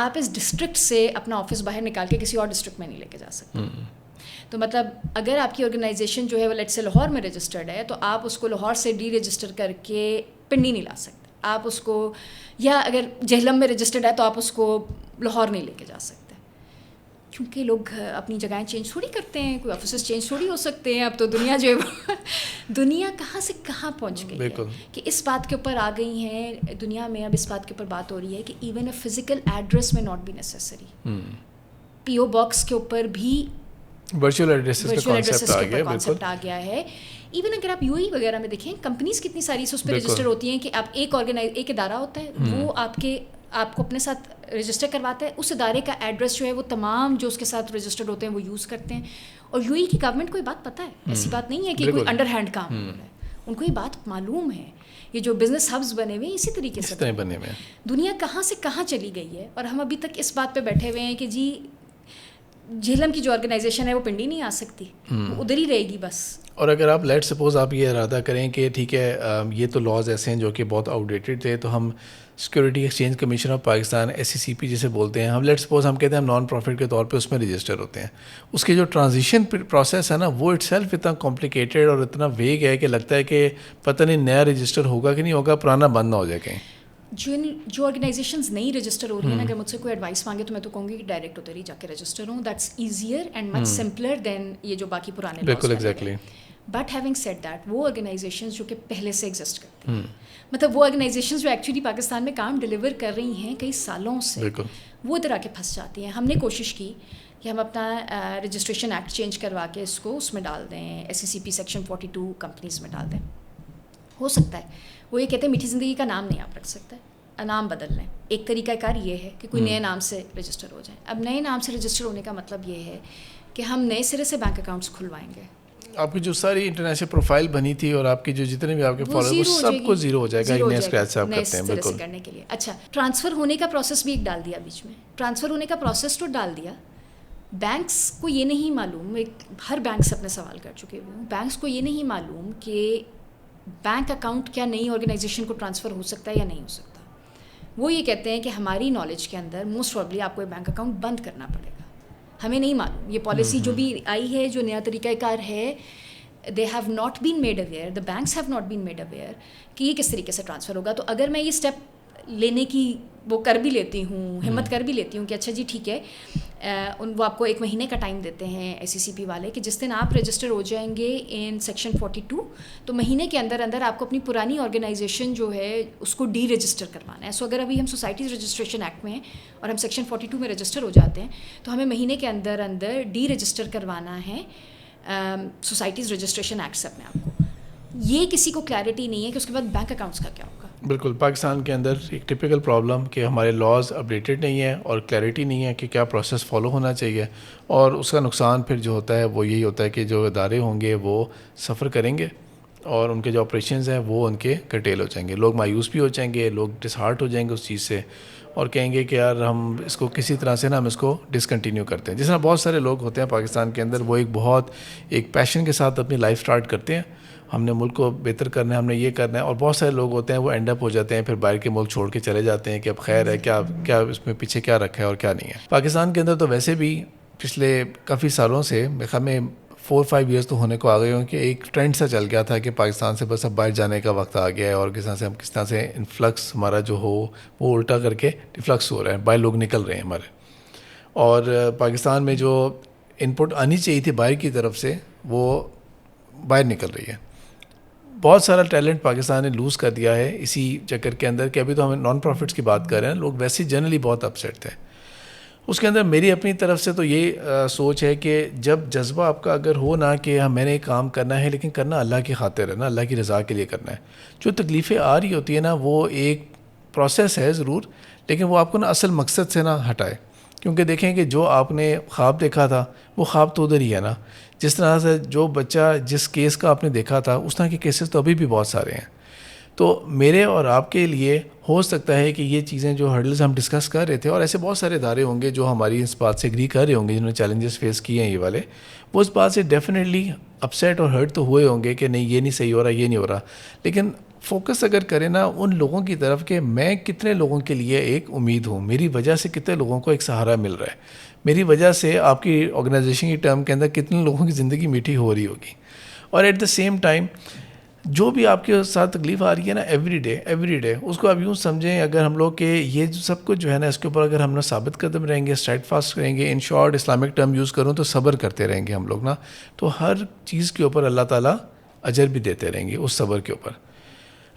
آپ اس ڈسٹرکٹ سے اپنا آفس باہر نکال کے کسی اور ڈسٹرکٹ میں نہیں لے کے جا سکتے. تو مطلب اگر آپ کی آرگنائزیشن جو ہے وہ لیٹ سے لاہور میں رجسٹرڈ ہے, تو آپ اس کو لاہور سے ڈی رجسٹر کر کے پنڈی نہیں لا سکتے. آپ اس کو, یا اگر جہلم میں رجسٹرڈ ہے تو آپ اس کو لاہور نہیں لے کے جا سکتے, کیونکہ لوگ اپنی جگہیں چینج تھوڑی کرتے ہیں, کوئی آفیسز چینج تھوڑی ہو سکتے ہیں. اب تو دنیا جو ہے دنیا کہاں سے کہاں پہنچ گئی ہے کہ اس بات کے اوپر آ گئی ہیں دنیا میں. اب اس بات کے اوپر بات ہو رہی ہے کہ even a physical address may not be necessary. P O box کے اوپر بھی ورچوئل ایڈریسز کا کانسیپٹ آ گیا ہے. ایون اگر آپ یو ای وغیرہ میں دیکھیں, کمپنیز کتنی ساری اس پہ رجسٹر ہوتی ہیں کہ آپ ایک ادارہ ہوتا ہے, وہ آپ کو اپنے ساتھ رجسٹر کرواتا ہے. اس ادارے کا ایڈریس جو ہے وہ تمام جو اس کے ساتھ رجسٹرڈ ہوتے ہیں وہ یوز کرتے ہیں. اور یو ای کی گورنمنٹ کو یہ بات پتہ ہے, ایسی بات نہیں ہے کہ کوئی انڈر ہینڈ کام ہو رہا ہے, ان کو یہ بات معلوم ہے. یہ جو بزنس ہبز بنے ہوئے ہیں اسی طریقے سے بنے ہوئے ہیں. دنیا کہاں سے کہاں چلی گئی ہے, اور ہم ابھی تک اس بات پہ بیٹھے ہوئے ہیں کہ جی جہلم کی جو آرگنائزیشن ہے وہ پنڈی نہیں آ سکتی, وہ ادھر ہی رہے گی بس. اور اگر آپ لیٹ سپوز آپ یہ ارادہ کریں کہ ٹھیک ہے یہ تو لاز ایسے ہیں جو کہ بہت آؤٹ ڈیٹڈ تھے, تو ہم security exchange commission of Pakistan SECP جسے بولتے ہیں, ہم لیٹ سپوز ہم کہتے ہیں ہم نان پروفٹ کے طور پہ اس میں رجسٹر ہوتے ہیں. اس کے جو ٹرانزیشن پروسیس ہے نا وہ اٹ سیلف اتنا کمپلیکیٹڈ اور اتنا ویگ ہے کہ لگتا ہے کہ پتہ نہیں نیا رجسٹر ہوگا کہ نہیں ہوگا, پرانا بند نہ ہو جائے کہیں. جو آرگنائزیشنز نہیں رجسٹر ہو رہی ہیں, اگر مجھ سے کوئی ایڈوائس مانگے تو میں تو کہوں گی کہ ڈائریکٹ ادھر ہی جا کے رجسٹر ہوں. دیٹس ایزیئر اینڈ مچ سمپلر دین یہ جو باقی پرانے. بالکل exactly. But having said that, وہ آرگنائزیشنز جو کہ پہلے سے ایگزسٹ کرتی ہیں, مطلب وہ آرگنائزیشنز جو ایکچولی پاکستان میں کام ڈلیور کر رہی ہیں کئی سالوں سے, وہ ادھر آ کے پھنس جاتی ہیں. ہم نے کوشش کی کہ ہم اپنا رجسٹریشن ایکٹ چینج کروا کے اس کو اس میں ڈال دیں, SECP سیکشن 42 کمپنیز میں ڈال دیں. ہو سکتا ہے وہ یہ کہتے ہیں میٹھی زندگی کا نام نہیں آپ رکھ سکتے, نام بدل لیں. ایک طریقہ کار یہ ہے کہ کوئی نئے نام سے رجسٹر ہو جائیں. اب نئے نام سے رجسٹر ہونے کا مطلب یہ ہے کہ ہم نئے سرے سے بینک اکاؤنٹس کھلوائیں گے. آپ کی جو ساری انٹرنیشنل پروفائل بنی تھی اور آپ کی جو جتنے بھی آپ کے فالوورز سب کو زیرو ہو جائے گا ایک نئے اسکریچ سے آپ کرتے ہیں. بالکل کرنے کے لیے. اچھا, ٹرانسفر ہونے کا پروسیس بھی ایک ڈال دیا بیچ میں. ٹرانسفر ہونے کا پروسیس تو ڈال دیا. بینکس کو یہ نہیں معلوم, ہر بینک سے اپنے سوال کر چکے ہوئے ہوں, بینکس کو یہ نہیں معلوم کہ بینک اکاؤنٹ کیا نئی آرگنائزیشن کو ٹرانسفر ہو سکتا ہے یا نہیں ہو سکتا. وہ یہ کہتے ہیں کہ ہماری نالج کے اندر موسٹ پروبلی آپ کو بینک اکاؤنٹ بند کرنا پڑے گا. ہمیں نہیں معلوم, یہ پالیسی جو بھی آئی ہے, جو نیا طریقہ کار ہے, they have not been made aware, the banks have not been made aware کہ یہ کس طریقے سے ٹرانسفر ہوگا. تو اگر میں یہ اسٹیپ لینے کی وہ کر بھی لیتی ہوں, ہمت کر بھی لیتی ہوں کہ اچھا جی ٹھیک ہے, وہ آپ کو 1 مہینے کا ٹائم دیتے ہیں SECP والے کہ جس دن آپ رجسٹر ہو جائیں گے ان سیکشن 42, تو مہینے کے اندر اندر آپ کو اپنی پرانی آرگنائزیشن جو ہے اس کو ڈی رجسٹر کروانا ہے. سو اگر ابھی ہم سوسائٹیز رجسٹریشن ایکٹ میں ہیں اور ہم سیکشن 42 میں رجسٹر ہو جاتے ہیں, تو ہمیں مہینے کے اندر اندر ڈی رجسٹر کروانا ہے سوسائٹیز رجسٹریشن ایکٹ سے اپنے آپ کو. یہ کسی کو کلیئرٹی نہیں ہے کہ اس کے بعد بینک اکاؤنٹس کا کیا ہوگا. بالکل, پاکستان کے اندر ایک ٹپیکل پرابلم کہ ہمارے لاز اپڈیٹڈ نہیں ہیں اور کلیئرٹی نہیں ہے کہ کیا پروسیس فالو ہونا چاہیے, اور اس کا نقصان پھر جو ہوتا ہے وہ یہی ہوتا ہے کہ جو ادارے ہوں گے وہ سفر کریں گے اور ان کے جو آپریشنز ہیں وہ ان کے کرٹیل ہو جائیں گے. لوگ مایوس بھی ہو جائیں گے, لوگ ڈس ہارٹ ہو جائیں گے اس چیز سے, اور کہیں گے کہ یار ہم اس کو کسی طرح سے نا ہم اس کو ڈسکنٹینیو کرتے ہیں. جس طرح بہت سارے لوگ ہوتے ہیں پاکستان کے اندر, وہ ایک پیشن کے ساتھ اپنی لائف سٹارٹ کرتے ہیں, ہم نے ملک کو بہتر کرنا ہے, ہم نے یہ کرنا ہے, اور بہت سارے لوگ ہوتے ہیں وہ اینڈ اپ ہو جاتے ہیں پھر باہر کے ملک چھوڑ کے چلے جاتے ہیں کہ اب خیر ہے کیا اس میں پیچھے کیا رکھا ہے اور کیا نہیں ہے. پاکستان کے اندر تو ویسے بھی پچھلے کافی سالوں سے میرے خیال میں 4-5 ایئرس تو ہونے کو آ گئے ہوں کہ ایک ٹرینڈ سا چل گیا تھا کہ پاکستان سے بس اب باہر جانے کا وقت آ گیا ہے, اور کس طرح سے انفلکس ہمارا جو ہو وہ الٹا کر کے ڈفلکس ہو رہا ہے, باہر لوگ نکل رہے ہیں ہمارے. اور پاکستان میں جو ان پٹ آنی چاہیے تھی باہر کی طرف سے وہ باہر نکل رہی ہے. بہت سارا ٹیلنٹ پاکستان نے لوز کر دیا ہے اسی چکر کے اندر کہ ابھی تو ہم نان پروفٹس کی بات کر رہے ہیں, لوگ ویسے جنرلی بہت اپسیٹ تھے. اس کے اندر میری اپنی طرف سے تو یہ سوچ ہے کہ جب جذبہ آپ کا اگر ہو نا کہ میں نے کام کرنا ہے لیکن کرنا اللہ کی خاطر ہے نا, اللہ کی رضا کے لیے کرنا ہے. جو تکلیفیں آ رہی ہوتی ہیں نا وہ ایک پروسیس ہے ضرور, لیکن وہ آپ کو نا اصل مقصد سے نہ ہٹائے. کیونکہ دیکھیں کہ جو آپ نے خواب دیکھا تھا وہ خواب تو ادھر ہی ہے نا. جس طرح سے جو بچہ جس کیس کا آپ نے دیکھا تھا اس طرح کے کیسز تو ابھی بھی بہت سارے ہیں. تو میرے اور آپ کے لیے ہو سکتا ہے کہ یہ چیزیں جو ہرڈلز ہم ڈسکس کر رہے تھے، اور ایسے بہت سارے ادارے ہوں گے جو ہماری اس بات سے ایگری کر رہے ہوں گے، جنہوں نے چیلنجز فیس کیے ہیں یہ والے، وہ اس بات سے ڈیفینیٹلی اپسیٹ اور ہرٹ تو ہوئے ہوں گے کہ نہیں یہ نہیں صحیح ہو رہا، یہ نہیں ہو رہا. لیکن فوکس اگر کریں نا ان لوگوں کی طرف کہ میں کتنے لوگوں کے لیے ایک امید ہوں، میری وجہ سے کتنے لوگوں کو ایک سہارا مل رہا ہے، میری وجہ سے آپ کی آرگنائزیشن کی ٹرم کے اندر کتنے لوگوں کی زندگی میٹھی ہو رہی ہوگی. اور ایٹ دا سیم ٹائم جو بھی آپ کے ساتھ تکلیف آ رہی ہے نا ایوری ڈے اس کو آپ یوں سمجھیں اگر ہم لوگ کہ یہ جو سب کچھ جو ہے نا اس کے اوپر اگر ہم لوگ ثابت قدم رہیں گے، اسٹیڈ فاسٹ رہیں گے، in short Islamic term use کروں تو صبر کرتے رہیں گے ہم لوگ نا، تو ہر چیز کے اوپر اللہ تعالیٰ اجر بھی دیتے رہیں گے اس صبر کے اوپر.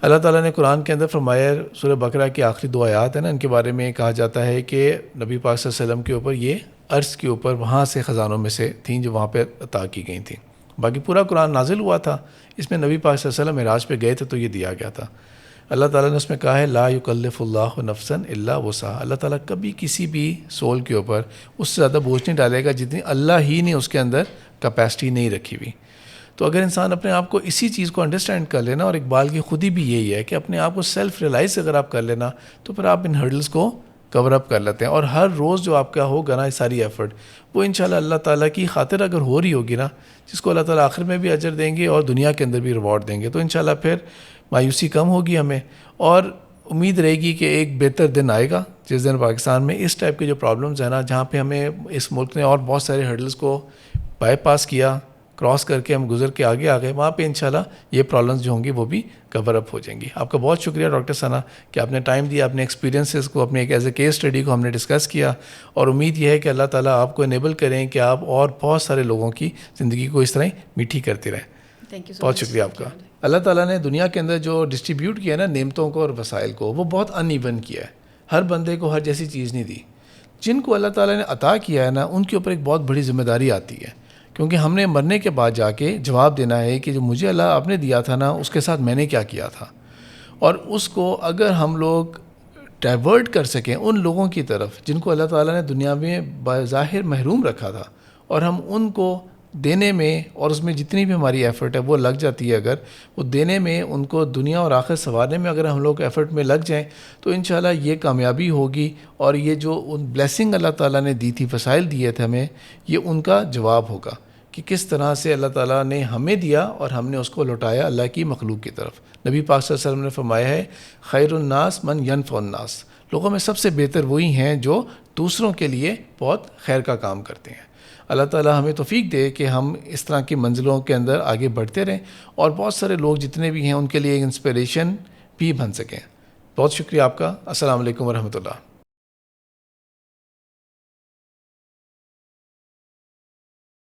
اللہ تعالیٰ نے قرآن کے اندر فرمایا، سورہ بقرہ کی آخری 2 آیات ہیں نا، ان کے بارے میں کہا جاتا ہے کہ نبی پاک صلی اللہ علیہ وسلم کے اوپر یہ عرش کے اوپر وہاں سے خزانوں میں سے تھیں جو وہاں پہ عطا کی گئی تھیں. باقی پورا قرآن نازل ہوا تھا، اس میں نبی پاک صلی اللہ علیہ وسلم معراج پہ گئے تھے تو یہ دیا گیا تھا. اللہ تعالیٰ نے اس میں کہا ہے لا یکلف اللہ نفسا الا وسعها. اللہ تعالیٰ کبھی کسی بھی سول کے اوپر اس سے زیادہ بوجھ نہیں ڈالے گا جتنی اللہ ہی نے اس کے اندر کیپیسٹی نہیں رکھی ہوئی. تو اگر انسان اپنے آپ کو اسی چیز کو انڈرسٹینڈ کر لینا، اور اقبال کی خود ہی بھی یہی ہے کہ اپنے آپ کو سیلف ریلائز اگر آپ کر لینا تو پھر آپ ان ہرڈلز کو کور اپ کر لیتے ہیں. اور ہر روز جو آپ کا ہوگا نا یہ ساری ایفرٹ وہ انشاءاللہ اللہ تعالیٰ کی خاطر اگر ہو رہی ہوگی نا، جس کو اللہ تعالیٰ آخر میں بھی اجر دیں گے اور دنیا کے اندر بھی ریوارڈ دیں گے، تو انشاءاللہ پھر مایوسی کم ہوگی ہمیں، اور امید رہے گی کہ ایک بہتر دن آئے گا جس دن پاکستان میں اس ٹائپ کے جو پرابلمز ہیں نا، جہاں پہ ہمیں اس ملک نے اور بہت سارے ہرڈلز کو بائی پاس کیا، کراس کر کے ہم گزر کے آگے آ گئے، وہاں پہ انشاءاللہ یہ پرابلمز جو ہوں گی وہ بھی کور اپ ہو جائیں گی. آپ کا بہت شکریہ ڈاکٹر ثنا کہ آپ نے ٹائم دیا، اپنے ایکسپیرینسز کو، اپنے ایک ایز اے کیس اسٹڈی کو ہم نے ڈسکس کیا، اور امید یہ ہے کہ اللہ تعالیٰ آپ کو انیبل کریں کہ آپ اور بہت سارے لوگوں کی زندگی کو اس طرح ہی میٹھی کرتے رہیں. بہت شکریہ آپ کا. اللہ تعالیٰ نے دنیا کے اندر جو ڈسٹریبیوٹ کیا ہے نا نعمتوں کو اور وسائل کو، وہ بہت ان ایون کیا ہے. ہر بندے کو ہر جیسی چیز نہیں دی. جن کو اللہ تعالیٰ نے عطا کیا ہے نا ان کے اوپر ایک بہت بڑی ذمہ داری آتی ہے، کیونکہ ہم نے مرنے کے بعد جا کے جواب دینا ہے کہ جو مجھے اللہ آپ نے دیا تھا نا اس کے ساتھ میں نے کیا کیا تھا. اور اس کو اگر ہم لوگ ڈائیورٹ کر سکیں ان لوگوں کی طرف جن کو اللہ تعالیٰ نے دنیا میں بظاہر محروم رکھا تھا، اور ہم ان کو دینے میں، اور اس میں جتنی بھی ہماری ایفرٹ ہے وہ لگ جاتی ہے، اگر وہ دینے میں ان کو دنیا اور آخرت سنوارنے میں اگر ہم لوگ ایفرٹ میں لگ جائیں تو انشاءاللہ یہ کامیابی ہوگی. اور یہ جو ان بلیسنگ اللہ تعالیٰ نے دی تھی، وسائل دیے تھے ہمیں، یہ ان کا جواب ہوگا کہ کس طرح سے اللہ تعالیٰ نے ہمیں دیا اور ہم نے اس کو لوٹایا اللہ کی مخلوق کی طرف. نبی پاک صلی اللہ علیہ وسلم نے فرمایا ہے خیر الناس من ینفع الناس. لوگوں میں سب سے بہتر وہی ہیں جو دوسروں کے لیے بہت خیر کا کام کرتے ہیں. اللہ تعالیٰ ہمیں توفیق دے کہ ہم اس طرح کی منزلوں کے اندر آگے بڑھتے رہیں اور بہت سارے لوگ جتنے بھی ہیں ان کے لیے ایک انسپریشن بھی بن سکیں. بہت شکریہ آپ کا. السلام علیکم ورحمۃ اللہ.